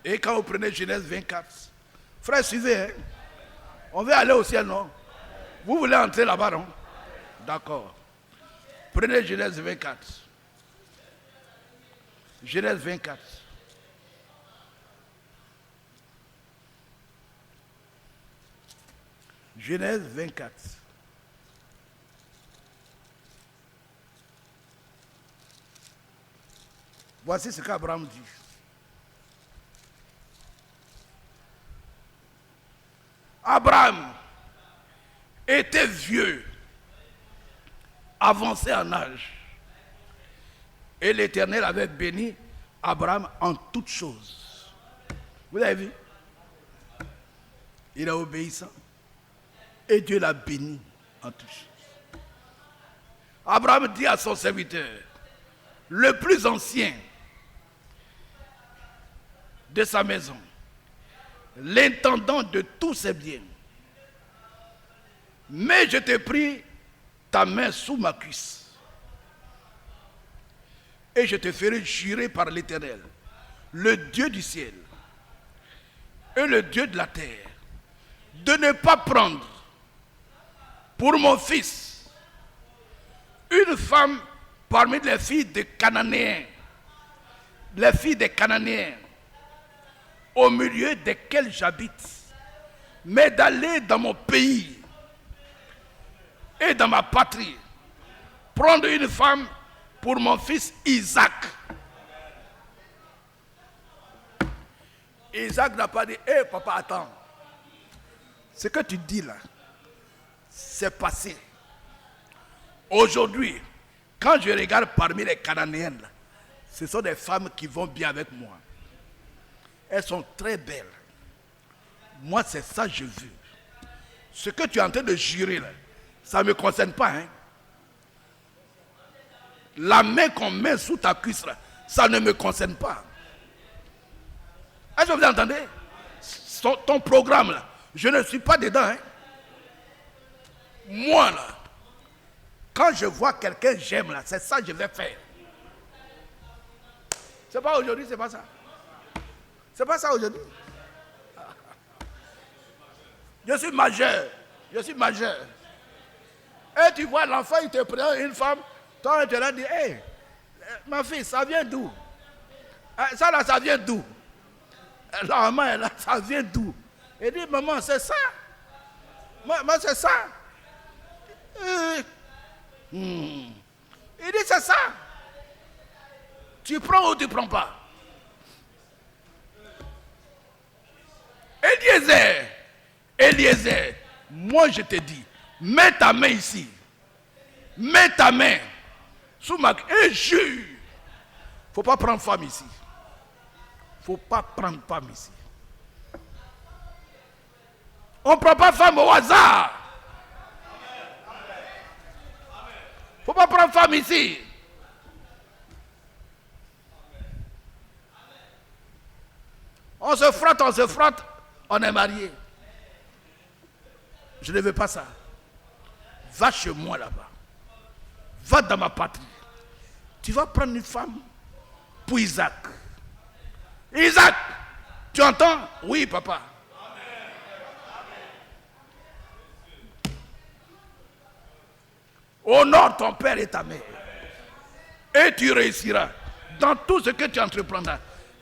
A: Et quand vous prenez Genèse 24, frère, suivez, hein? On veut aller au ciel, non? Vous voulez entrer là-bas, non? D'accord. Prenez Genèse 24. Genèse 24. Genèse 24. Voici ce qu'Abraham dit. Abraham était vieux, avancé en âge. Et l'Éternel avait béni Abraham en toutes choses. Vous avez vu? Il est obéissant. Et Dieu l'a béni en toutes choses. Abraham dit à son serviteur, le plus ancien de sa maison, l'intendant de tous ses biens, mais je t'ai pris ta main sous ma cuisse, et je te ferai jurer par l'Éternel, le Dieu du ciel et le Dieu de la terre, de ne pas prendre pour mon fils une femme parmi les filles des Cananéens, les filles des Cananéens, au milieu desquels j'habite, mais d'aller dans mon pays et dans ma patrie, prendre une femme pour mon fils Isaac. Isaac n'a pas dit, hé papa, attends. Ce que tu dis là, c'est passé. Aujourd'hui, quand je regarde parmi les Cananéennes, là, ce sont des femmes qui vont bien avec moi. Elles sont très belles. Moi, c'est ça que je veux. Ce que tu es en train de jurer, là, ça ne me concerne pas. Hein? La main qu'on met sous ta cuisse, là, ça ne me concerne pas. Est-ce que vous entendez? Ton programme, là, je ne suis pas dedans. Hein? Moi, là, quand je vois quelqu'un que j'aime, là, c'est ça que je vais faire. C'est pas aujourd'hui, c'est pas ça. C'est pas ça aujourd'hui. Je suis majeur. Je suis majeur. Et tu vois l'enfant, il te prend une femme. Toi, tu leur dis, hé, ma fille, ça vient d'où? Ça là, ça vient d'où? La maman, là, ça vient d'où? Il dit, maman, c'est ça. Moi, c'est ça. Il dit, c'est ça. Tu prends ou tu ne prends pas? Eliezer, moi je te dis, mets ta main ici. Mets ta main sous ma... Et jure. Il ne faut pas prendre femme ici. Il ne faut pas prendre femme ici. On ne prend pas femme au hasard. Il ne faut pas prendre femme ici. On se frotte, on est marié. Je ne veux pas ça. Va chez moi là-bas. Va dans ma patrie. Tu vas prendre une femme pour Isaac. Isaac, tu entends? Oui, papa. Honore ton père et ta mère. Et tu réussiras dans tout ce que tu entreprendras.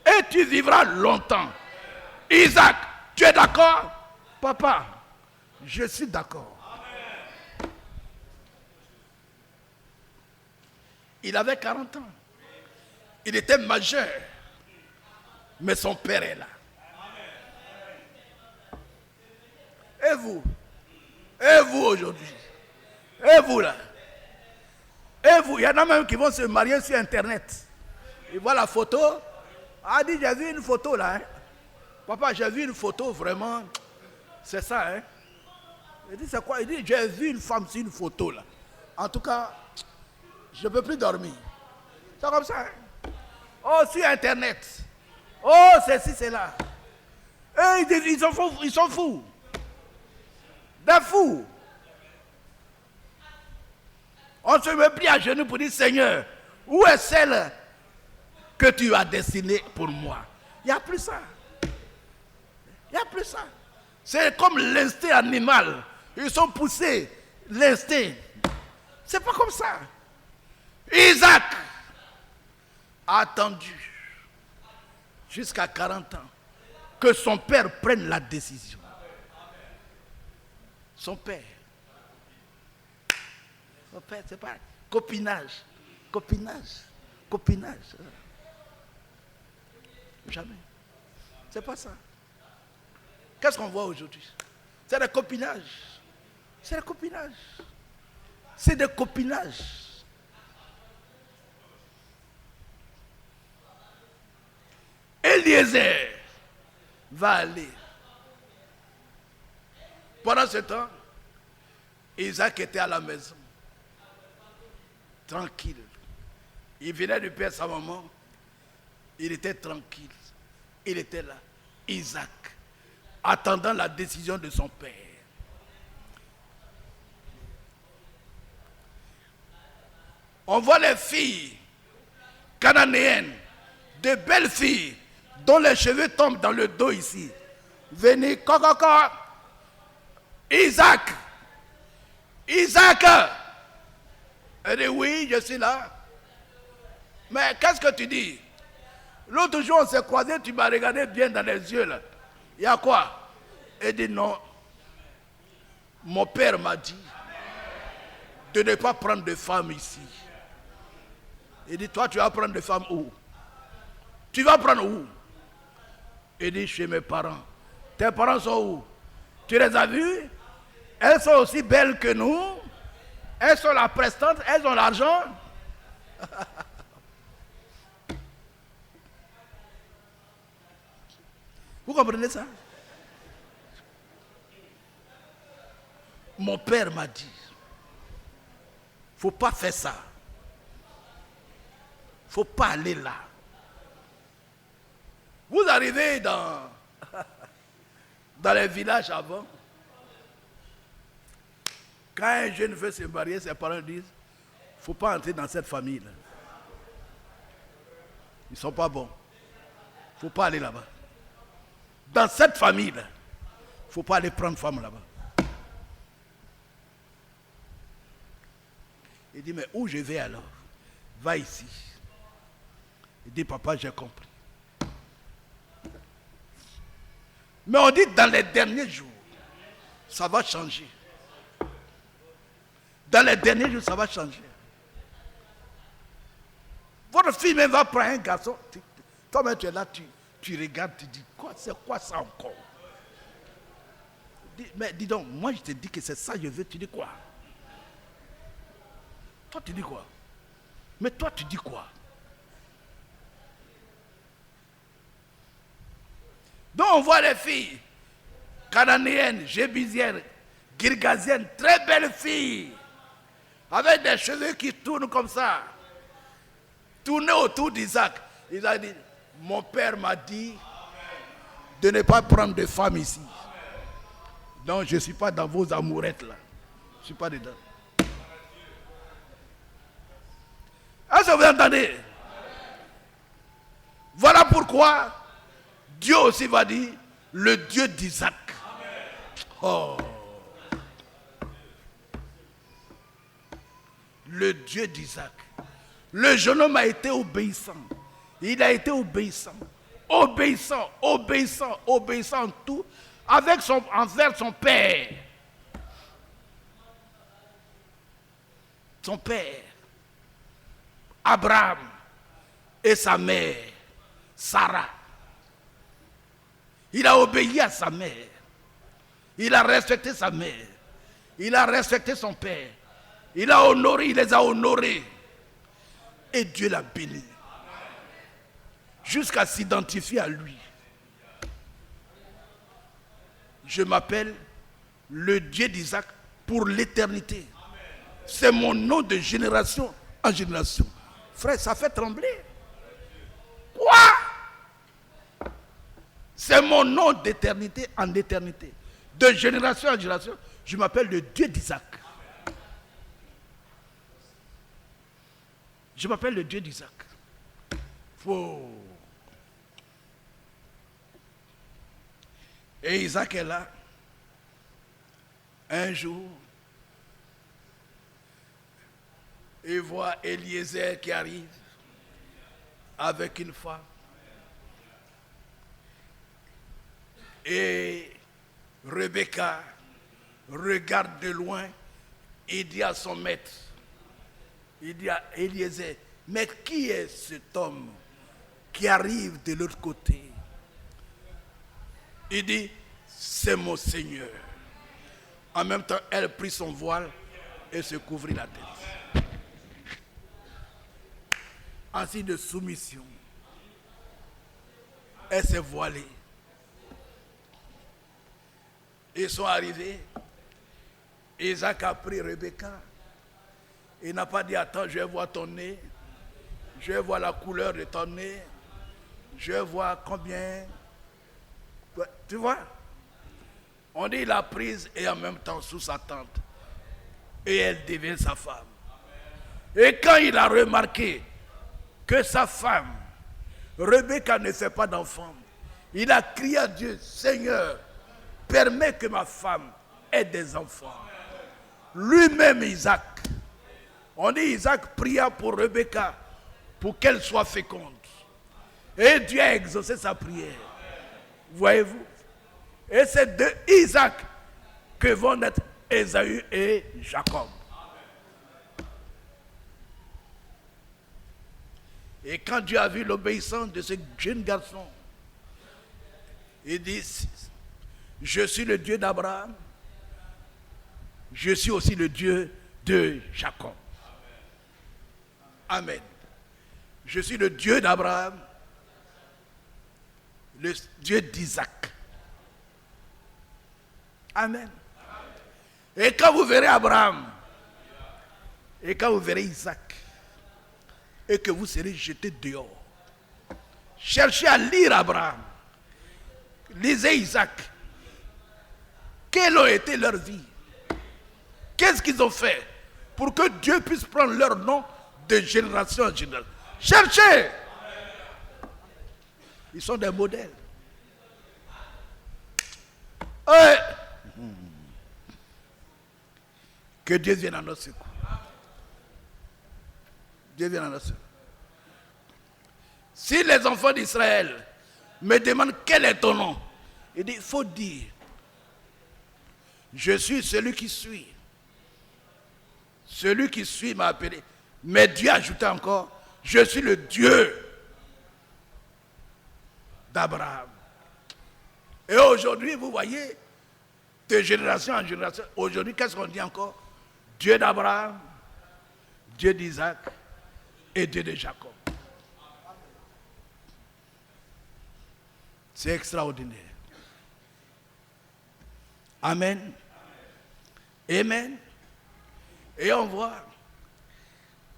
A: Et tu vivras longtemps. Isaac, tu es d'accord? Papa, je suis d'accord. Il avait 40 ans. Il était majeur. Mais son père est là. Et Et vous aujourd'hui. Et vous là. Et vous, il y en a même qui vont se marier sur Internet. Ils voient la photo. Ah, dit, j'ai vu une photo là. Hein. Papa, j'ai vu une photo vraiment. C'est ça, hein. Il dit, c'est quoi? Il dit, j'ai vu une femme sur une photo là. En tout cas, je ne peux plus dormir. C'est comme ça. Hein? Oh, sur Internet. Oh, ceci, c'est là. Et ils sont fous. Des fous. On se met plus à genoux pour dire, Seigneur, où est celle que tu as destinée pour moi? Il n'y a plus ça. Il n'y a plus ça. C'est comme l'instinct animal. Ils sont poussés. L'instinct. C'est pas comme ça. Isaac a attendu jusqu'à 40 ans que son père prenne la décision. Son père. Son père, c'est pas copinage. Jamais. C'est pas ça. Qu'est-ce qu'on voit aujourd'hui? C'est des copinages. C'est des copinages. Eliezer va aller. Pendant ce temps, Isaac était à la maison. Tranquille. Il venait du père sa maman. Il était tranquille. Il était là. Isaac, attendant la décision de son père. On voit les filles cananéennes, de belles filles, dont les cheveux tombent dans le dos ici. Venez, Isaac. Elle dit, oui, je suis là. Mais qu'est-ce que tu dis? L'autre jour, on s'est croisés, tu m'as regardé bien dans les yeux, là. Il y a quoi? Elle dit, non. Mon père m'a dit de ne pas prendre de femme ici. Il dit, toi, tu vas prendre de femme où? Tu vas prendre où? Il dit, chez mes parents. Tes parents sont où? Tu les as vus? Elles sont aussi belles que nous. Elles sont la prestante, elles ont l'argent. Vous comprenez ça? Mon père m'a dit, il ne faut pas faire ça. Il ne faut pas aller là. Vous arrivez dans les villages avant. Quand un jeune veut se marier, ses parents disent, il ne faut pas entrer dans cette famille-là. Ils ne sont pas bons. Il ne faut pas aller là-bas. Dans cette famille-là, il ne faut pas aller prendre femme là-bas. Il dit, mais où je vais alors? Va ici. Il dit, papa, j'ai compris. Mais on dit, dans les derniers jours, ça va changer. Dans les derniers jours, ça va changer. Votre fille même va prendre un garçon. Toi-même, tu es là, tu regardes, tu dis, quoi, c'est quoi ça encore? Mais dis donc, moi je te dis que c'est ça je veux, tu dis quoi? Toi tu dis quoi? Mais toi tu dis quoi? Donc on voit les filles cananéennes, jébusiennes, girgaziennes, très belles filles, avec des cheveux qui tournent comme ça, tourner autour d'Isaac. Isaac dit, mon père m'a dit de ne pas prendre de femme ici. Donc je ne suis pas dans vos amourettes là. Je ne suis pas dedans. Est-ce que vous entendez? Voilà pourquoi Dieu aussi va dire le Dieu d'Isaac. Oh. Le Dieu d'Isaac. Le jeune homme a été obéissant. Il a été obéissant. Obéissant en tout, envers son père. Son père, Abraham, et sa mère, Sarah. Il a obéi à sa mère. Il a respecté sa mère. Il a respecté son père. Il a honoré, il les a honorés. Et Dieu l'a béni. Jusqu'à s'identifier à lui. Je m'appelle le Dieu d'Isaac pour l'éternité. C'est mon nom de génération en génération. Frère, ça fait trembler. Quoi? C'est mon nom d'éternité en éternité. De génération en génération, je m'appelle le Dieu d'Isaac. Je m'appelle le Dieu d'Isaac. Faux. Et Isaac est là. Un jour, il voit Eliezer qui arrive avec une femme. Et Rebecca regarde de loin et dit à son maître, il dit à Eliezer, mais qui est cet homme qui arrive de l'autre côté? Il dit, c'est mon Seigneur. En même temps, elle prit son voile et se couvrit la tête. En signe de soumission, elle s'est voilée. Ils sont arrivés. Isaac a pris Rebecca. Il n'a pas dit, attends, je vais voir ton nez. Je vais voir la couleur de ton nez. Je vais voir combien. Tu vois? On dit, il l'a prise et en même temps sous sa tente. Et elle devient sa femme. Et quand il a remarqué que sa femme, Rebecca, ne fait pas d'enfant, il a crié à Dieu, Seigneur, permets que ma femme ait des enfants. Lui-même, Isaac, on dit Isaac pria pour Rebecca pour qu'elle soit féconde. Et Dieu a exaucé sa prière. Voyez-vous? Et c'est de Isaac que vont naître Ésaü et Jacob. Et quand Dieu a vu l'obéissance de ce jeune garçon, il dit, je suis le Dieu d'Abraham, je suis aussi le Dieu de Jacob. Amen. Je suis le Dieu d'Abraham, le Dieu d'Isaac. Amen. Et quand vous verrez Abraham, et quand vous verrez Isaac, et que vous serez jetés dehors, cherchez à lire Abraham, lisez Isaac. Quelle a été leur vie? Qu'est-ce qu'ils ont fait pour que Dieu puisse prendre leur nom de génération en génération? Cherchez! Ils sont des modèles. Que Dieu vienne à notre secours. Dieu vienne à notre secours. Si les enfants d'Israël me demandent quel est ton nom, il dit, il faut dire, je suis celui qui suis. Celui qui suit m'a appelé. Mais Dieu ajoutait encore, je suis le Dieu d'Abraham. Et aujourd'hui, vous voyez, de génération en génération, aujourd'hui, qu'est-ce qu'on dit encore? Dieu d'Abraham, Dieu d'Isaac et Dieu de Jacob. C'est extraordinaire. Amen. Amen. Et on voit,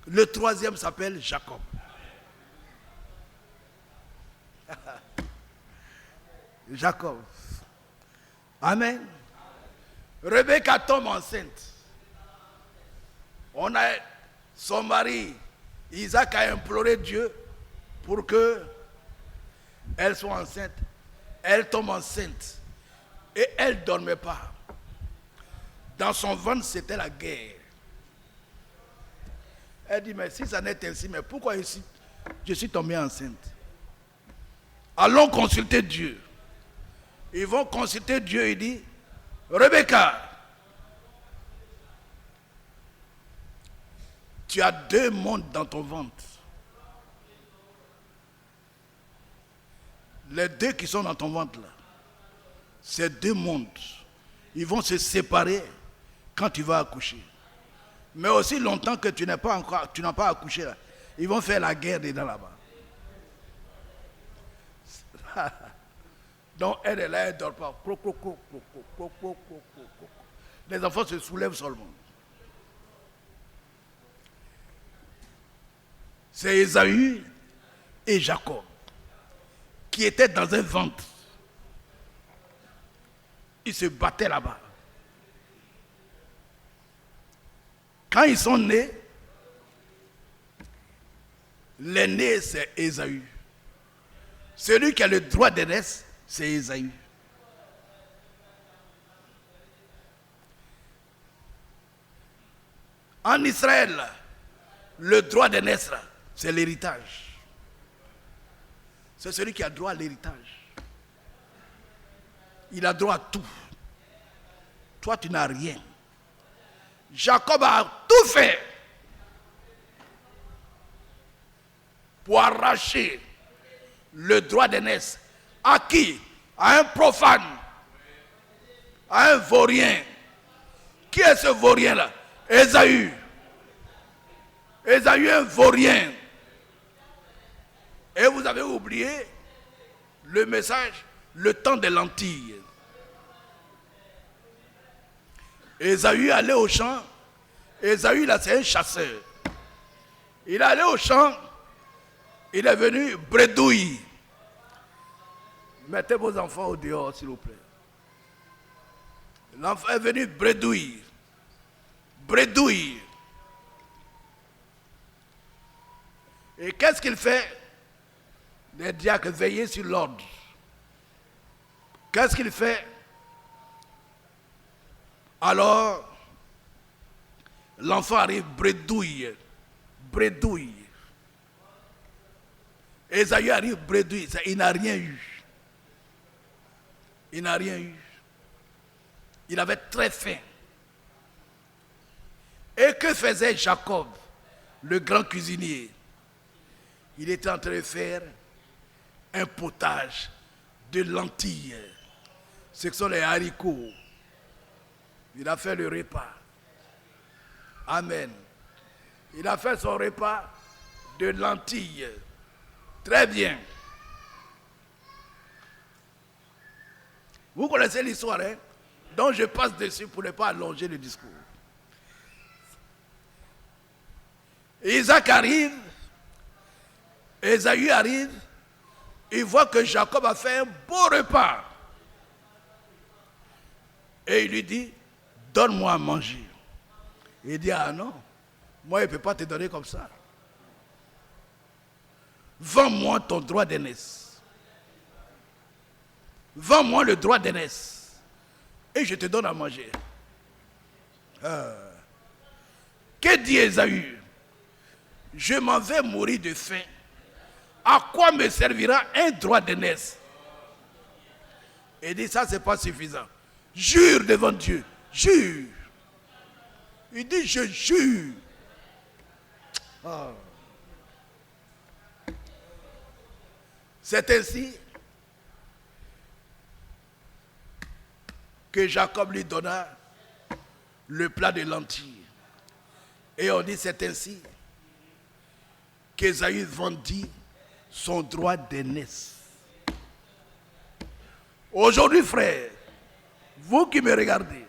A: le troisième s'appelle Jacob. Jacob. Amen. Rebecca tombe enceinte. On a son mari, Isaac, a imploré Dieu pour que elle soit enceinte. Elle tombe enceinte et elle ne dormait pas. Dans son ventre, c'était la guerre. Elle dit, mais si ça n'est ainsi, mais pourquoi ici je suis tombée enceinte? Allons consulter Dieu. Ils vont consulter Dieu, il dit, Rebecca, tu as 2 mondes dans ton ventre. Les 2 qui sont dans ton ventre là, c'est 2 mondes. Ils vont se séparer quand tu vas accoucher. Mais aussi longtemps que tu n'as pas accouché là, ils vont faire la guerre dedans là-bas. Donc elle est là, elle ne dort pas. Les enfants se soulèvent seulement. C'est Ésaü et Jacob qui étaient dans un ventre. Ils se battaient là-bas. Quand ils sont nés, l'aîné c'est Ésaü. Celui qui a le droit d'aînesse, c'est Ésaü. En Israël, le droit d'aînesse, c'est l'héritage. C'est celui qui a droit à l'héritage. Il a droit à tout. Toi, tu n'as rien. Jacob a tout fait pour arracher le droit d'aînesse. À qui? À un profane, à un vaurien. Qui est ce vaurien-là? Ésaü. Ésaü est un vaurien. Et vous avez oublié le message, le temps des lentilles. Ésaü allait au champ. Ésaü, là, c'est un chasseur. Il est allé au champ. Il est venu bredouille. Mettez vos enfants au dehors, s'il vous plaît. L'enfant est venu bredouille. Bredouille. Et qu'est-ce qu'il fait? Les diacres veillent sur l'ordre. Qu'est-ce qu'il fait? Alors, l'enfant arrive bredouille. Bredouille. Ésaü arrive bredouille. Il n'a rien eu. Il n'a rien eu. Il avait très faim. Et que faisait Jacob, le grand cuisinier? Il était en train de faire un potage de lentilles. Ce sont les haricots. Il a fait le repas. Amen. Il a fait son repas de lentilles. Très bien. Vous connaissez l'histoire, hein? Donc je passe dessus pour ne pas allonger le discours. Isaac arrive, Ésaü arrive, il voit que Jacob a fait un beau repas. Et il lui dit, donne-moi à manger. Il dit, ah non, moi je ne peux pas te donner comme ça. Vends-moi ton droit d'aînesse. Vends-moi le droit d'aînesse. Et je te donne à manger. Que dit Ésaü? Je m'en vais mourir de faim. À quoi me servira un droit d'aînesse? Il dit, ça c'est pas suffisant. Jure devant Dieu. Jure. Il dit, je jure. C'est ainsi que Jacob lui donna le plat de lentilles. Et on dit, c'est ainsi qu'Ésaü vendit son droit d'aînesse. Aujourd'hui, frère, vous qui me regardez,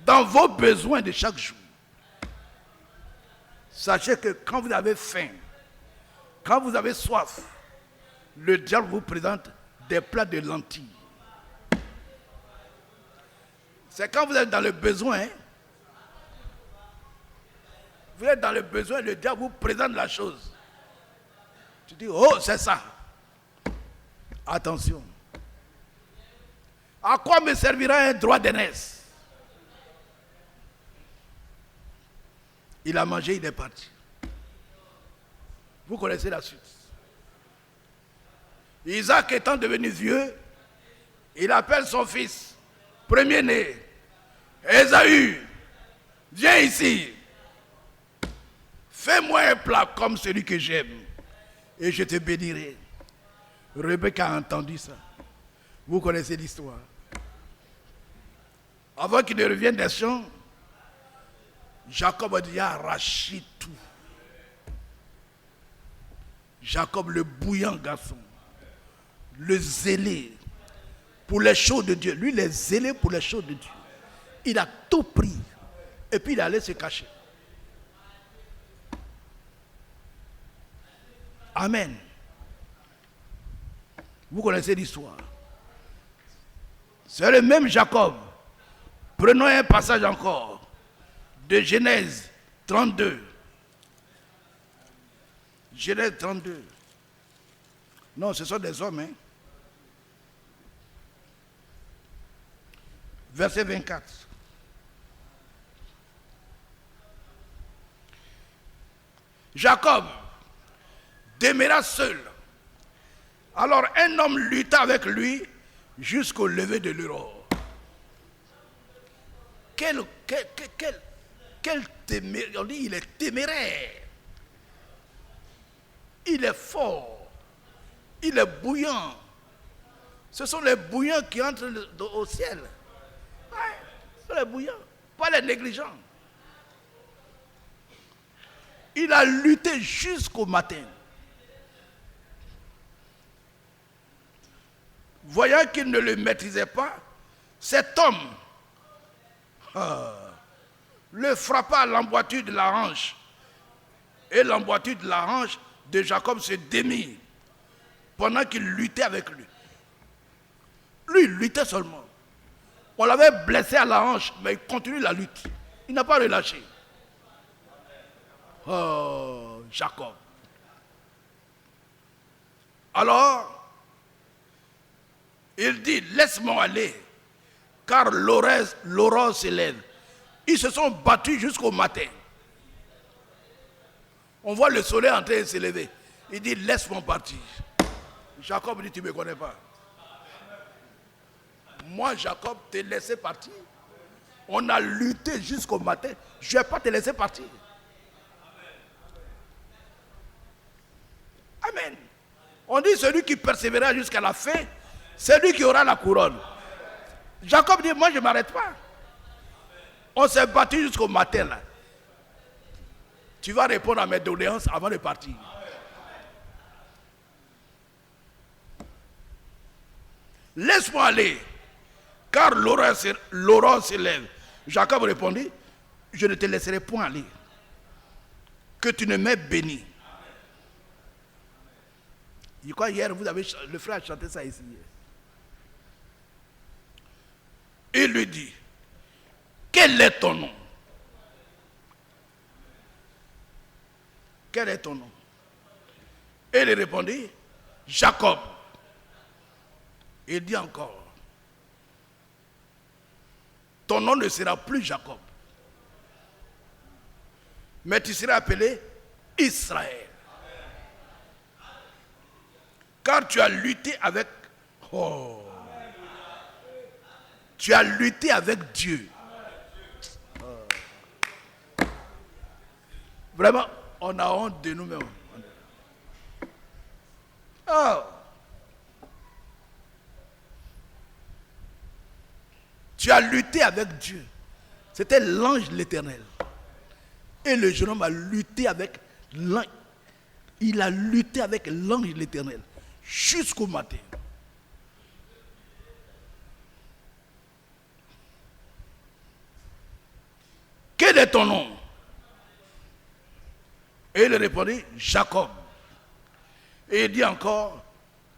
A: dans vos besoins de chaque jour, sachez que quand vous avez faim, quand vous avez soif, le diable vous présente des plats de lentilles. C'est quand vous êtes dans le besoin, hein? Vous êtes dans le besoin, le diable vous présente la chose. Tu dis, oh, c'est ça. Attention. À quoi me servira un droit d'aînesse? Il a mangé, il est parti. Vous connaissez la suite. Isaac étant devenu vieux, il appelle son fils, premier-né, Ésaü, viens ici. Fais-moi un plat comme celui que j'aime et je te bénirai. Rebecca a entendu ça. Vous connaissez l'histoire. Avant qu'il ne revienne des champs, Jacob a déjà arraché tout. Jacob, le bouillant garçon, le zélé pour les choses de Dieu. Lui, il est zélé pour les choses de Dieu. Il a tout pris. Et puis il est allé se cacher. Amen. Vous connaissez l'histoire. C'est le même Jacob. Prenons un passage encore de Genèse 32. Genèse 32. Non, ce sont des hommes. Hein. Verset 24. Jacob demeura seul. Alors un homme lutta avec lui jusqu'au lever de l'aurore. Quel téméraire. On dit il est téméraire. Il est fort. Il est bouillant. Ce sont les bouillants qui entrent au ciel. Ouais, ce sont les bouillants, pas les négligents. Il a lutté jusqu'au matin. Voyant qu'il ne le maîtrisait pas, cet homme le frappa à l'emboîture de la hanche. Et l'emboîture de la hanche de Jacob se démit pendant qu'il luttait avec lui. Lui, il luttait seulement. On l'avait blessé à la hanche, mais il continue la lutte. Il n'a pas relâché. Oh, Jacob. Alors, il dit, laisse-moi aller, car l'aurore s'élève. Ils se sont battus jusqu'au matin. On voit le soleil en train de s'élever. Il dit, laisse-moi partir. Jacob dit, tu ne me connais pas. Moi, Jacob, t'ai laissé partir. On a lutté jusqu'au matin. Je ne vais pas te laisser partir. Amen. On dit, celui qui persévérera jusqu'à la fin, c'est lui qui aura la couronne. Jacob dit, moi, je ne m'arrête pas. On s'est battu jusqu'au matin, là. Tu vas répondre à mes doléances avant de partir. Laisse-moi aller, car l'aurore s'élève. Jacob répondit, je ne te laisserai point aller, que tu ne m'aies béni. Je crois hier, le frère a chanté ça ici. Il lui dit, quel est ton nom? Quel est ton nom? Et il répondit, Jacob. Il dit encore, ton nom ne sera plus Jacob, mais tu seras appelé Israël. Car tu as lutté avec... Oh, tu as lutté avec Dieu. Oh. Vraiment, on a honte de nous-mêmes. Oh. Tu as lutté avec Dieu. C'était l'ange de l'Éternel. Et le jeune homme a lutté avec l'ange. Il a lutté avec l'ange de l'Éternel jusqu'au matin. Quel est ton nom? Et il répondit, Jacob. Et il dit encore,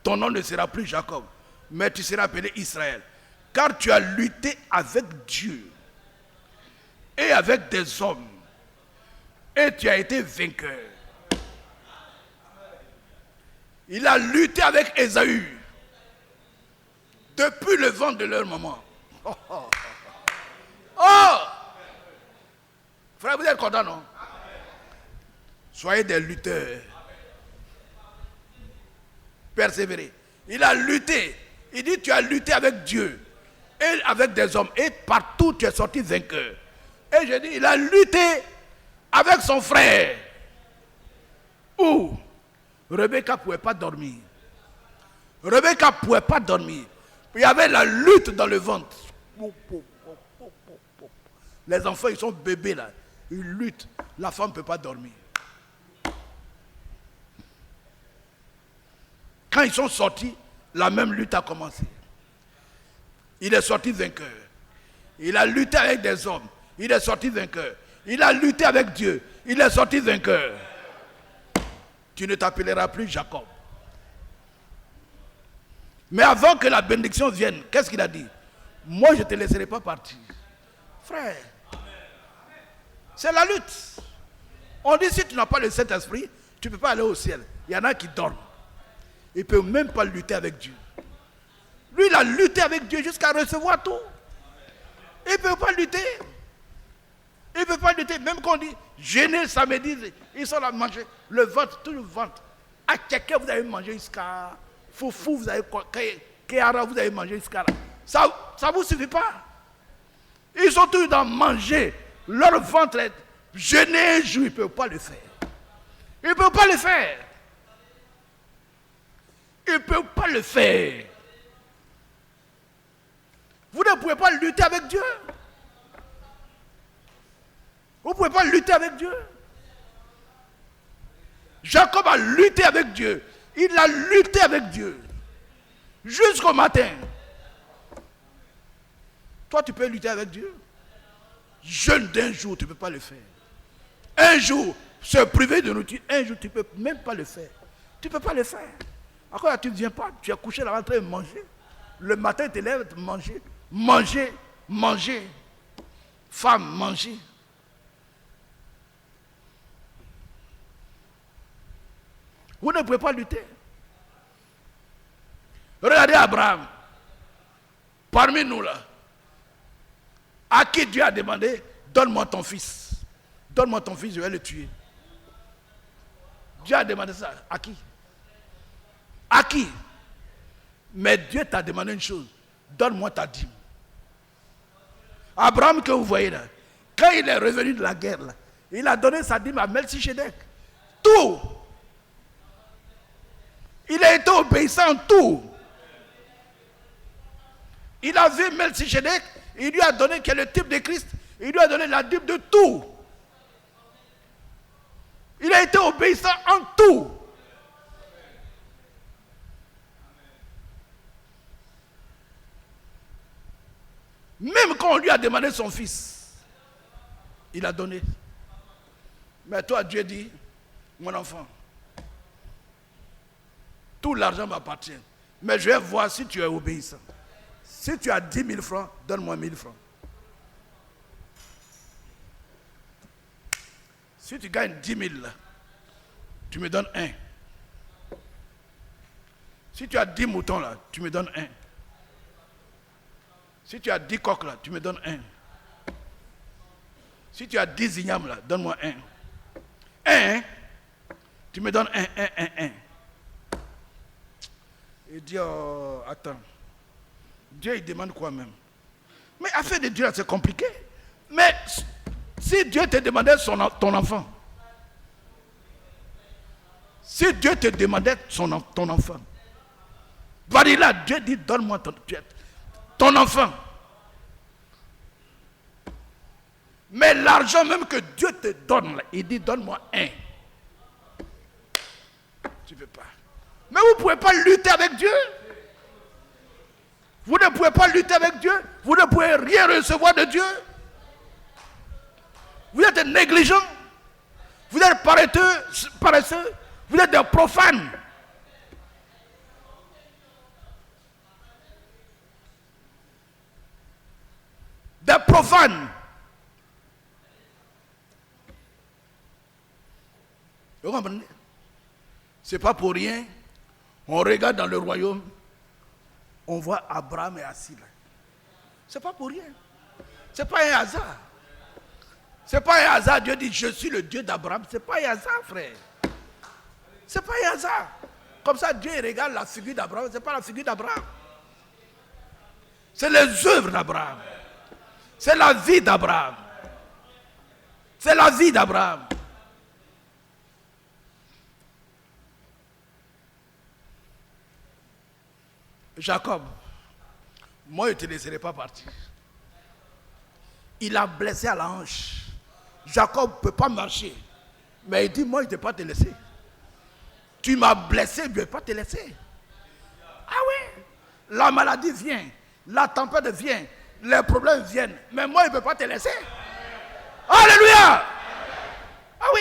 A: ton nom ne sera plus Jacob, mais tu seras appelé Israël. Car tu as lutté avec Dieu et avec des hommes, et tu as été vainqueur. Il a lutté avec Ésaü depuis le ventre de leur maman. Oh, oh, oh. Frère, vous êtes content, non? Soyez des lutteurs. Persévérez. Il a lutté. Il dit, tu as lutté avec Dieu et avec des hommes. Et partout, tu es sorti vainqueur. Et je dis, il a lutté avec son frère. Où Rebecca ne pouvait pas dormir. Rebecca ne pouvait pas dormir. Il y avait la lutte dans le ventre. Les enfants, ils sont bébés là. Ils luttent. La femme ne peut pas dormir. Quand ils sont sortis, la même lutte a commencé. Il est sorti vainqueur. Il a lutté avec des hommes. Il est sorti vainqueur. Il a lutté avec Dieu. Il est sorti vainqueur. Tu ne t'appelleras plus Jacob. Mais avant que la bénédiction vienne, qu'est-ce qu'il a dit? Moi, je ne te laisserai pas partir. Frère, c'est la lutte. On dit si tu n'as pas le Saint-Esprit, tu ne peux pas aller au ciel. Il y en a qui dorment. Ils ne peuvent même pas lutter avec Dieu. Lui, il a lutté avec Dieu jusqu'à recevoir tout. Il ne peut pas lutter. Il ne peut pas lutter. Même quand on dit jeûner samedi, ils sont là à manger. Le ventre, tout le ventre. À quelqu'un, vous avez mangé jusqu'à Foufou, vous avez Kéara, vous avez mangé jusqu'à là. Ça ne vous suffit pas. Ils sont tous dans manger. Leur ventre est jeûner un jour, ils ne peuvent pas le faire. Ils ne peuvent pas le faire. Ils ne peuvent pas le faire. Vous ne pouvez pas lutter avec Dieu. Vous ne pouvez pas lutter avec Dieu. Jacob a lutté avec Dieu. Il a lutté avec Dieu. Jusqu'au matin. Toi, tu peux lutter avec Dieu. Jeûne d'un jour, tu ne peux pas le faire. Un jour, se priver de nourriture, un jour, tu ne peux même pas le faire. Tu ne peux pas le faire. Encore, tu ne viens pas, tu es couché là en train de manger. Le matin, tu te lèves, manger. Manger, manger. Femme, manger. Vous ne pouvez pas lutter. Regardez Abraham. Parmi nous là. À qui Dieu a demandé, donne-moi ton fils. Donne-moi ton fils, je vais le tuer. Dieu a demandé ça. À qui? À qui? Mais Dieu t'a demandé une chose. Donne-moi ta dîme. Abraham que vous voyez là, quand il est revenu de la guerre là, il a donné sa dîme à Melchisedec. Tout. Il a été obéissant en tout. Il a vu Melchisedec, il lui a donné quel est le type de Christ, il lui a donné la dîme de tout. Il a été obéissant en tout. Même quand on lui a demandé son fils, il a donné. Mais toi, Dieu dit, mon enfant, tout l'argent m'appartient. Mais je vais voir si tu es obéissant. Si tu as 10 000 francs, donne-moi 1000 francs. Si tu gagnes 10 000, là, tu me donnes 1. Si tu as 10 moutons, là, tu me donnes 1. Si tu as 10 coqs, là, tu me donnes 1. Si tu as 10 ignames, là, donne-moi 1. 1, tu me donnes 1. Il dit, oh, attends. Dieu, il demande quoi même? Mais affaire de Dieu, c'est compliqué. Mais si Dieu te demandait ton enfant, si Dieu te demandait ton enfant, là, Dieu dit, donne-moi ton enfant. Mais l'argent même que Dieu te donne, là, il dit, donne-moi 1. Tu ne peux pas. Mais vous ne pouvez pas lutter avec Dieu. Vous ne pouvez pas lutter avec Dieu. Vous ne pouvez rien recevoir de Dieu. Vous êtes négligents. Vous êtes paresseux. Vous êtes des profanes. Des profanes. Vous comprenez? Ce n'est pas pour rien. On regarde dans le royaume. On voit Abraham est assis là. Ce n'est pas pour rien. Ce n'est pas un hasard. Ce n'est pas un hasard. Dieu dit, je suis le Dieu d'Abraham. Ce n'est pas un hasard, frère. Ce n'est pas un hasard. Comme ça, Dieu regarde la figure d'Abraham. Ce n'est pas la figure d'Abraham. C'est les œuvres d'Abraham. C'est la vie d'Abraham. C'est la vie d'Abraham. Jacob, moi je ne te laisserai pas partir. Il a blessé à la hanche. Jacob ne peut pas marcher. Mais il dit, moi je ne vais pas te laisser. Tu m'as blessé, je ne vais pas te laisser. Ah oui, la maladie vient, la tempête vient, les problèmes viennent. Mais moi je ne peux pas te laisser. Alléluia. Ah oui.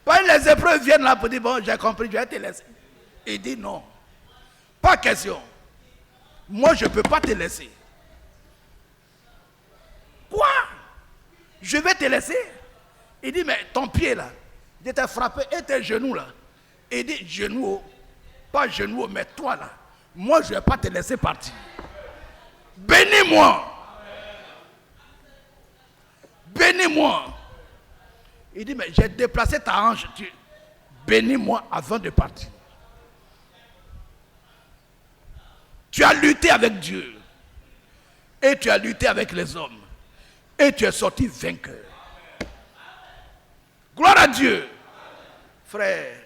A: Pas les épreuves viennent là pour dire, bon j'ai compris, je vais te laisser. Il dit non. Pas question. Moi je ne peux pas te laisser. Quoi? Je vais te laisser. Il dit, mais ton pied là, je t'ai frappé et tes genoux là. Il dit, genoux, pas genoux, mais toi là, moi je ne vais pas te laisser partir. Bénis-moi. Bénis-moi. Il dit, mais j'ai déplacé ta hanche. Bénis-moi avant de partir. Tu as lutté avec Dieu. Et tu as lutté avec les hommes. Et tu es sorti vainqueur. Gloire à Dieu. Frère,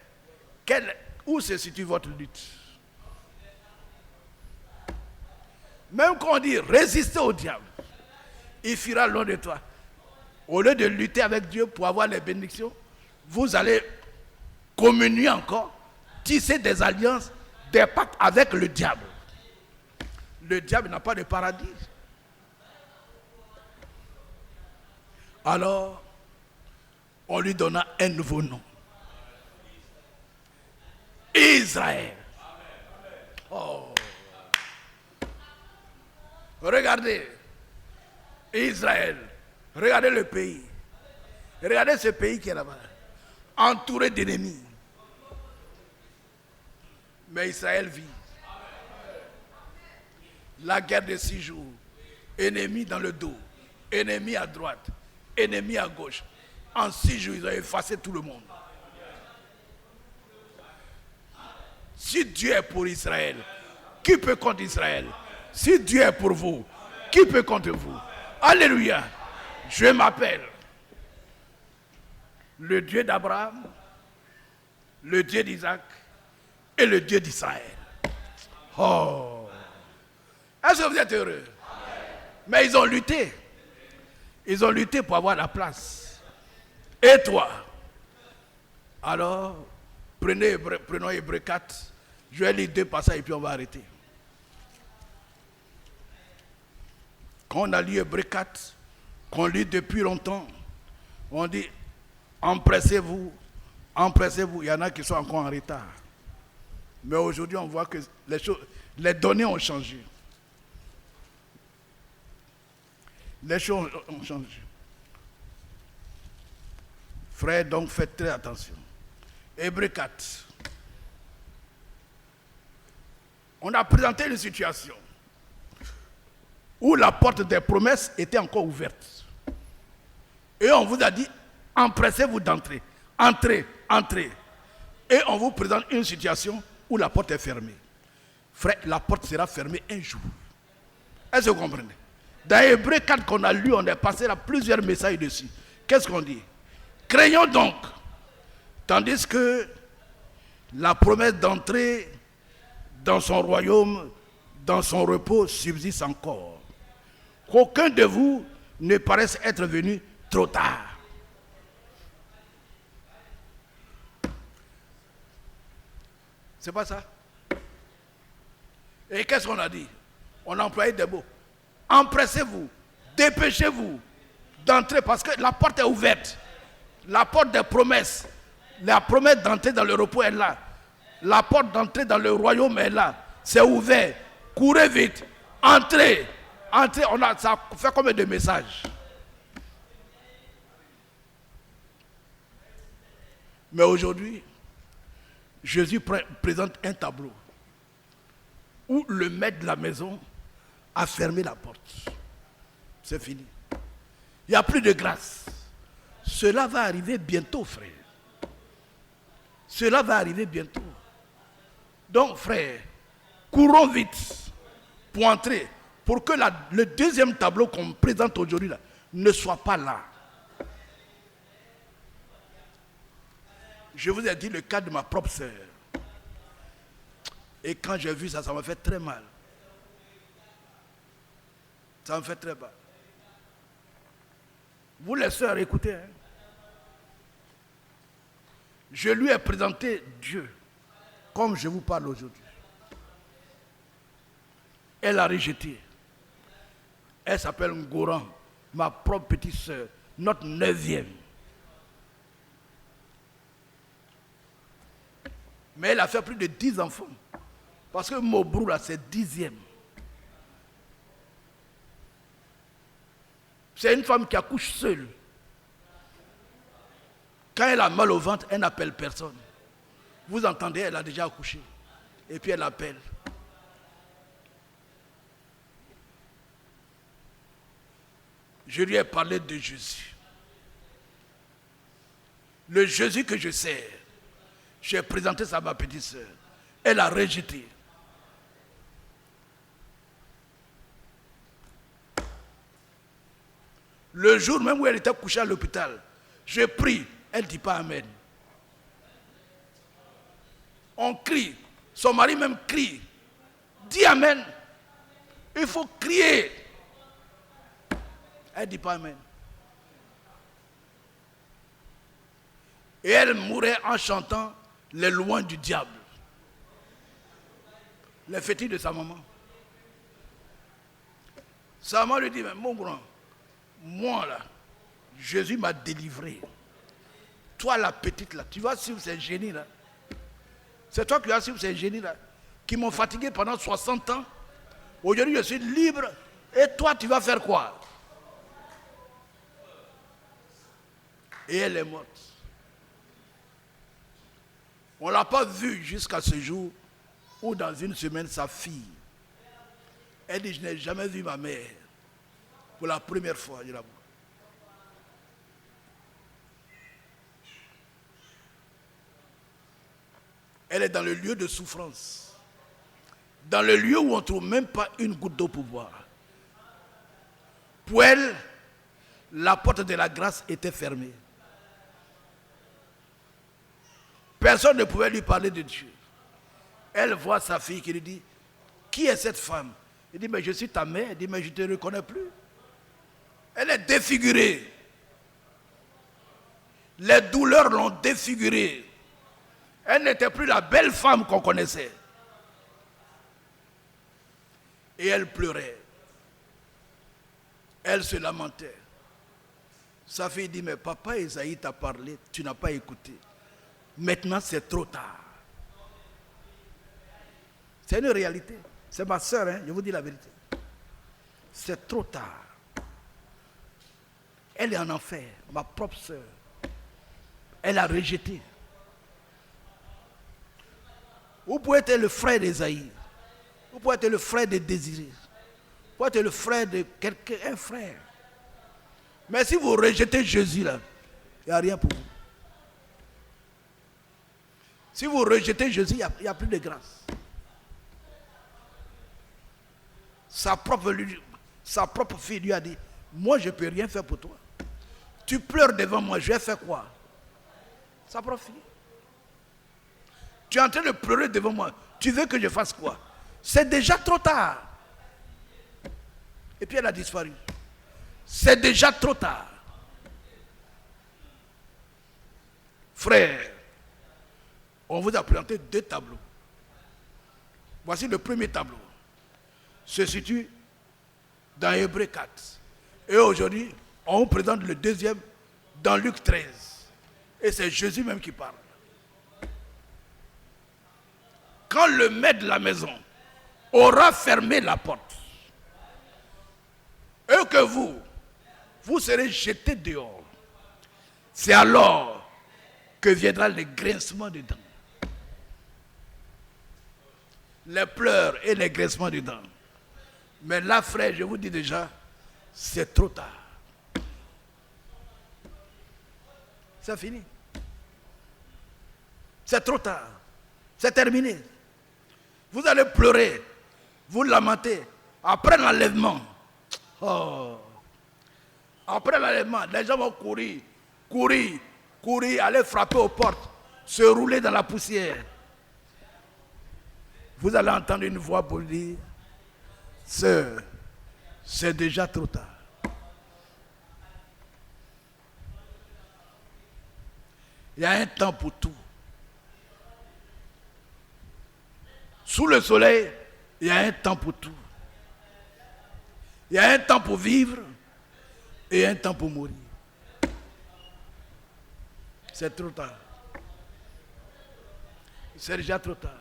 A: où se situe votre lutte? Même quand on dit résister au diable, il fuira loin de toi. Au lieu de lutter avec Dieu pour avoir les bénédictions, vous allez communier encore, tisser des alliances, des pactes avec le diable. Le diable n'a pas de paradis. Alors, on lui donna un nouveau nom. Israël. Oh. Regardez. Israël. Regardez le pays. Regardez ce pays qui est là-bas. Entouré d'ennemis. Mais Israël vit. La guerre de 6 jours. Ennemis dans le dos. Ennemis à droite. Ennemis à gauche. En 6 jours, ils ont effacé tout le monde. Si Dieu est pour Israël, qui peut contre Israël? Si Dieu est pour vous, qui peut contre vous? Alléluia. Je m'appelle le Dieu d'Abraham, le Dieu d'Isaac et le Dieu d'Israël. Oh! Est-ce que vous êtes heureux? Mais ils ont lutté. Ils ont lutté pour avoir la place. Et toi? Alors, prenons Hébreux 4. Je vais lire 2 passages et puis on va arrêter. Quand on a lu Hébreux 4, qu'on lit depuis longtemps, on dit empressez-vous, empressez-vous. Il y en a qui sont encore en retard. Mais aujourd'hui, on voit que les données ont changé. Les choses ont changé. Frère, donc faites très attention. Hébreux 4. On a présenté une situation où la porte des promesses était encore ouverte. Et on vous a dit, empressez-vous d'entrer. Entrez, entrez. Et on vous présente une situation où la porte est fermée. Frère, la porte sera fermée un jour. Est-ce que vous comprenez? Dans Hébreux 4 qu'on a lu, on est passé à plusieurs messages dessus. Qu'est-ce qu'on dit? Craignons donc, tandis que la promesse d'entrer dans son royaume, dans son repos, subsiste encore. Qu'aucun de vous ne paraisse être venu trop tard. C'est pas ça? Et qu'est-ce qu'on a dit? On a employé des mots. Empressez-vous, dépêchez-vous d'entrer parce que la porte est ouverte. La porte des promesses. La promesse d'entrer dans le repos est là. La porte d'entrer dans le royaume est là. C'est ouvert. Courez vite. Entrez. Entrez. Ça fait combien de messages? Mais aujourd'hui, Jésus présente un tableau où le maître de la maison a fermé la porte. C'est fini. Il n'y a plus de grâce. Cela va arriver bientôt, frère. Cela va arriver bientôt. Donc, frère, courons vite pour entrer, pour que le deuxième tableau qu'on présente aujourd'hui là, ne soit pas là. Je vous ai dit le cas de ma propre sœur. Et quand j'ai vu ça, ça m'a fait très mal. Ça me fait très mal. Vous les sœurs, écoutez. Je lui ai présenté Dieu, comme je vous parle aujourd'hui. Elle a rejeté. Elle s'appelle Ngoran, ma propre petite sœur, notre 9e. Mais elle a fait plus de 10 enfants. Parce que Mobrou, là, c'est 10e. C'est une femme qui accouche seule. Quand elle a mal au ventre, elle n'appelle personne. Vous entendez, elle a déjà accouché. Et puis elle appelle. Je lui ai parlé de Jésus. Le Jésus que je sers. J'ai présenté ça à ma petite sœur. Elle a rejeté. Le jour même où elle était couchée à l'hôpital, je prie, elle ne dit pas Amen. On crie, son mari même crie. Dis Amen. Il faut crier. Elle ne dit pas Amen. Et elle mourait en chantant les louanges du diable. Les fétiches de sa maman. Sa maman lui dit, mais mon grand, moi là, Jésus m'a délivré. Toi la petite là, tu vas suivre ces génies là. C'est toi qui vas suivre ces génies là, qui m'ont fatigué pendant 60 ans. Aujourd'hui je suis libre. Et toi tu vas faire quoi? Et elle est morte. On ne l'a pas vue jusqu'à ce jour où dans une semaine sa fille, elle dit, je n'ai jamais vu ma mère. Pour la première fois, je la vois. Elle est dans le lieu de souffrance. Dans le lieu où on ne trouve même pas une goutte d'eau pour boire. Pour elle, la porte de la grâce était fermée. Personne ne pouvait lui parler de Dieu. Elle voit sa fille qui lui dit, qui est cette femme? Il dit, mais je suis ta mère. Elle dit, mais je ne te reconnais plus. Elle est défigurée. Les douleurs l'ont défigurée. Elle n'était plus la belle femme qu'on connaissait. Et elle pleurait. Elle se lamentait. Sa fille dit, mais papa Esaïe t'a parlé, tu n'as pas écouté. Maintenant c'est trop tard. C'est une réalité. C'est ma soeur, hein, je vous dis la vérité. C'est trop tard. Elle est en enfer, ma propre soeur. Elle a rejeté. Vous pouvez être le frère d'Esaïe. Vous pouvez être le frère de Désiré. Vous pouvez être le frère de quelqu'un, un frère. Mais si vous rejetez Jésus là, il n'y a rien pour vous. Si vous rejetez Jésus, il n'y a plus de grâce. Sa propre fille lui a dit, moi je ne peux rien faire pour toi. Tu pleures devant moi, je vais faire quoi? Sa propre fille. Tu es en train de pleurer devant moi. Tu veux que je fasse quoi? C'est déjà trop tard. Et puis elle a disparu. C'est déjà trop tard. Frère, on vous a présenté 2 tableaux. Voici le premier tableau. Se situe dans Hébreux 4. Et aujourd'hui, on vous présente le deuxième dans Luc 13. Et c'est Jésus même qui parle. Quand le maître de la maison aura fermé la porte, et que vous serez jetés dehors, c'est alors que viendra le grincement des dents. Les pleurs et les grincements des dents. Mais là, frère, je vous dis déjà, c'est trop tard. C'est fini. C'est trop tard. C'est terminé. Vous allez pleurer, vous lamenter. Après l'enlèvement, après l'enlèvement, les gens vont courir, aller frapper aux portes, se rouler dans la poussière. Vous allez entendre une voix pour dire, sœur, c'est déjà trop tard. Il y a un temps pour tout. Sous le soleil, il y a un temps pour tout. Il y a un temps pour vivre et un temps pour mourir. C'est trop tard. C'est déjà trop tard.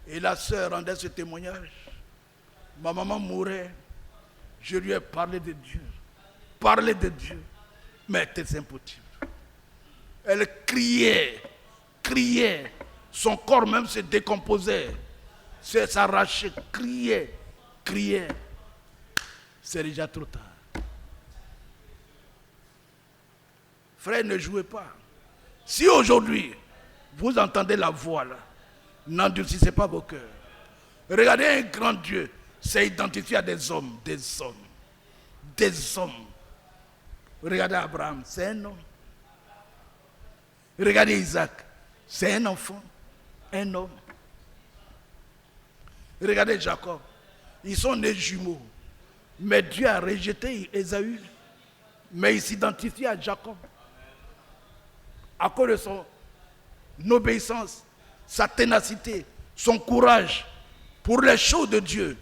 A: Et la sœur rendait ce témoignage. Ma maman mourait. Je lui ai parlé de Dieu. Parlé de Dieu. Mais c'est impossible. Elle criait. Criait. Son corps même se décomposait. S'arrachait. Criait. Criait. C'est déjà trop tard. Frère, ne jouez pas. Si aujourd'hui, vous entendez la voix là, n'endurcissez pas vos cœurs. Regardez un grand Dieu, c'est identifié à des hommes, des hommes, des hommes. Regardez Abraham, c'est un homme. Regardez Isaac, c'est un enfant, un homme. Regardez Jacob, ils sont nés jumeaux. Mais Dieu a rejeté Ésaü, mais il s'identifie à Jacob. À cause de son obéissance, sa ténacité, son courage pour les choses de Dieu.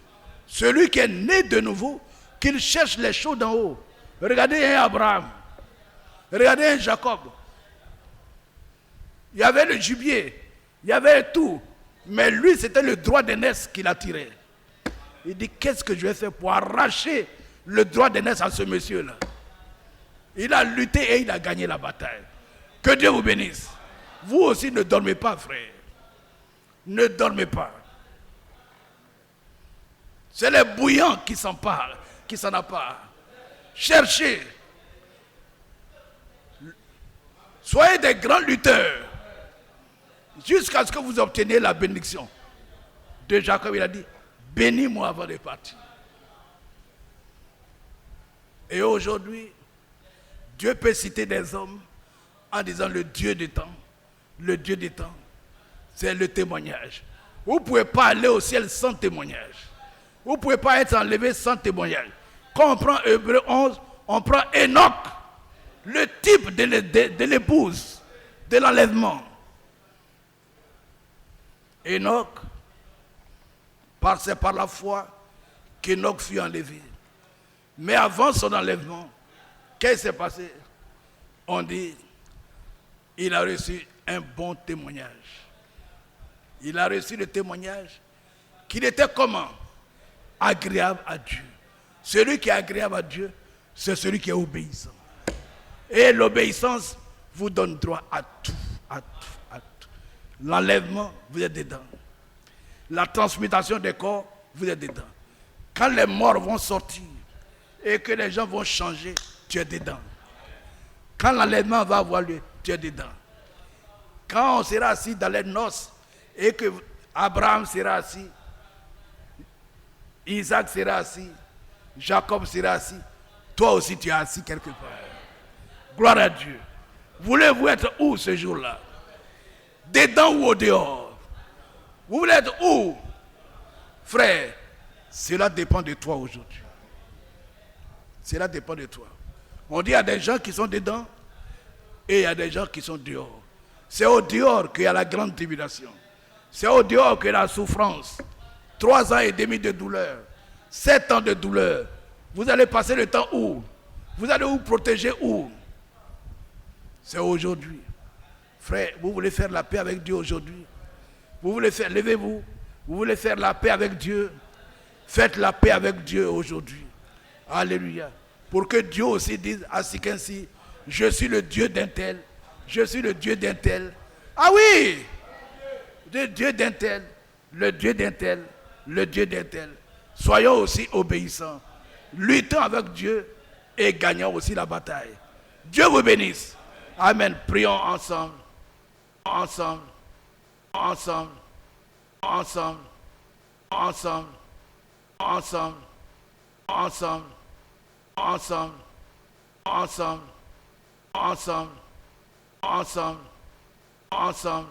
A: Celui qui est né de nouveau, qu'il cherche les choses d'en haut. Regardez un Abraham, regardez un Jacob. Il y avait le gibier, il y avait tout. Mais lui, c'était le droit d'aînesse qui l'attirait. Il dit, qu'est-ce que je vais faire pour arracher le droit d'aînesse à ce monsieur-là? Il a lutté et il a gagné la bataille. Que Dieu vous bénisse. Vous aussi ne dormez pas, frère. Ne dormez pas. C'est les bouillants qui s'en parlent, qui s'en emparent. Cherchez. Soyez des grands lutteurs. Jusqu'à ce que vous obteniez la bénédiction. De Jacob, il a dit, bénis-moi avant de partir. Et aujourd'hui, Dieu peut citer des hommes en disant le Dieu des temps. Le Dieu des temps, c'est le témoignage. Vous ne pouvez pas aller au ciel sans témoignage. Vous ne pouvez pas être enlevé sans témoignage. Quand on prend Hébreux 11, on prend Enoch, le type de l'épouse, de l'enlèvement. Enoch, c'est par la foi qu'Enoch fut enlevé. Mais avant son enlèvement, qu'est-ce qui s'est passé? On dit, il a reçu un bon témoignage. Il a reçu le témoignage qu'il était comment? Agréable à Dieu. Celui qui est agréable à Dieu, c'est celui qui est obéissant. Et l'obéissance vous donne droit à tout, à tout, à tout. L'enlèvement, vous êtes dedans. La transmutation des corps, vous êtes dedans. Quand les morts vont sortir et que les gens vont changer, tu es dedans. Quand l'enlèvement va avoir lieu, tu es dedans. Quand on sera assis dans les noces et que Abraham sera assis, Isaac sera assis, Jacob sera assis, toi aussi tu es assis quelque part. Gloire à Dieu. Voulez-vous être où ce jour-là? Dedans ou au dehors? Vous voulez être où? Frère, cela dépend de toi aujourd'hui. Cela dépend de toi. On dit qu'il y a des gens qui sont dedans et il y a des gens qui sont dehors. C'est au dehors qu'il y a la grande tribulation. C'est au dehors qu'il y a la souffrance. 3 ans et demi de douleur. 7 ans de douleur. Vous allez passer le temps où? Vous allez vous protéger où? C'est aujourd'hui. Frère, vous voulez faire la paix avec Dieu aujourd'hui? Vous voulez faire, levez-vous. Vous voulez faire la paix avec Dieu? Faites la paix avec Dieu aujourd'hui. Alléluia. Pour que Dieu aussi dise à ainsi, je suis le Dieu d'un tel. Je suis le Dieu d'un tel. Ah oui! Le Dieu d'un tel. Le Dieu d'un tel. Le Dieu d'un tel. Soyons aussi obéissants. Luttons avec Dieu et gagnons aussi la bataille. Dieu vous bénisse. Amen. Prions ensemble. Ensemble. Ensemble. Ensemble. Ensemble. Ensemble. Ensemble. Ensemble. Ensemble. Ensemble. Ensemble. Ensemble.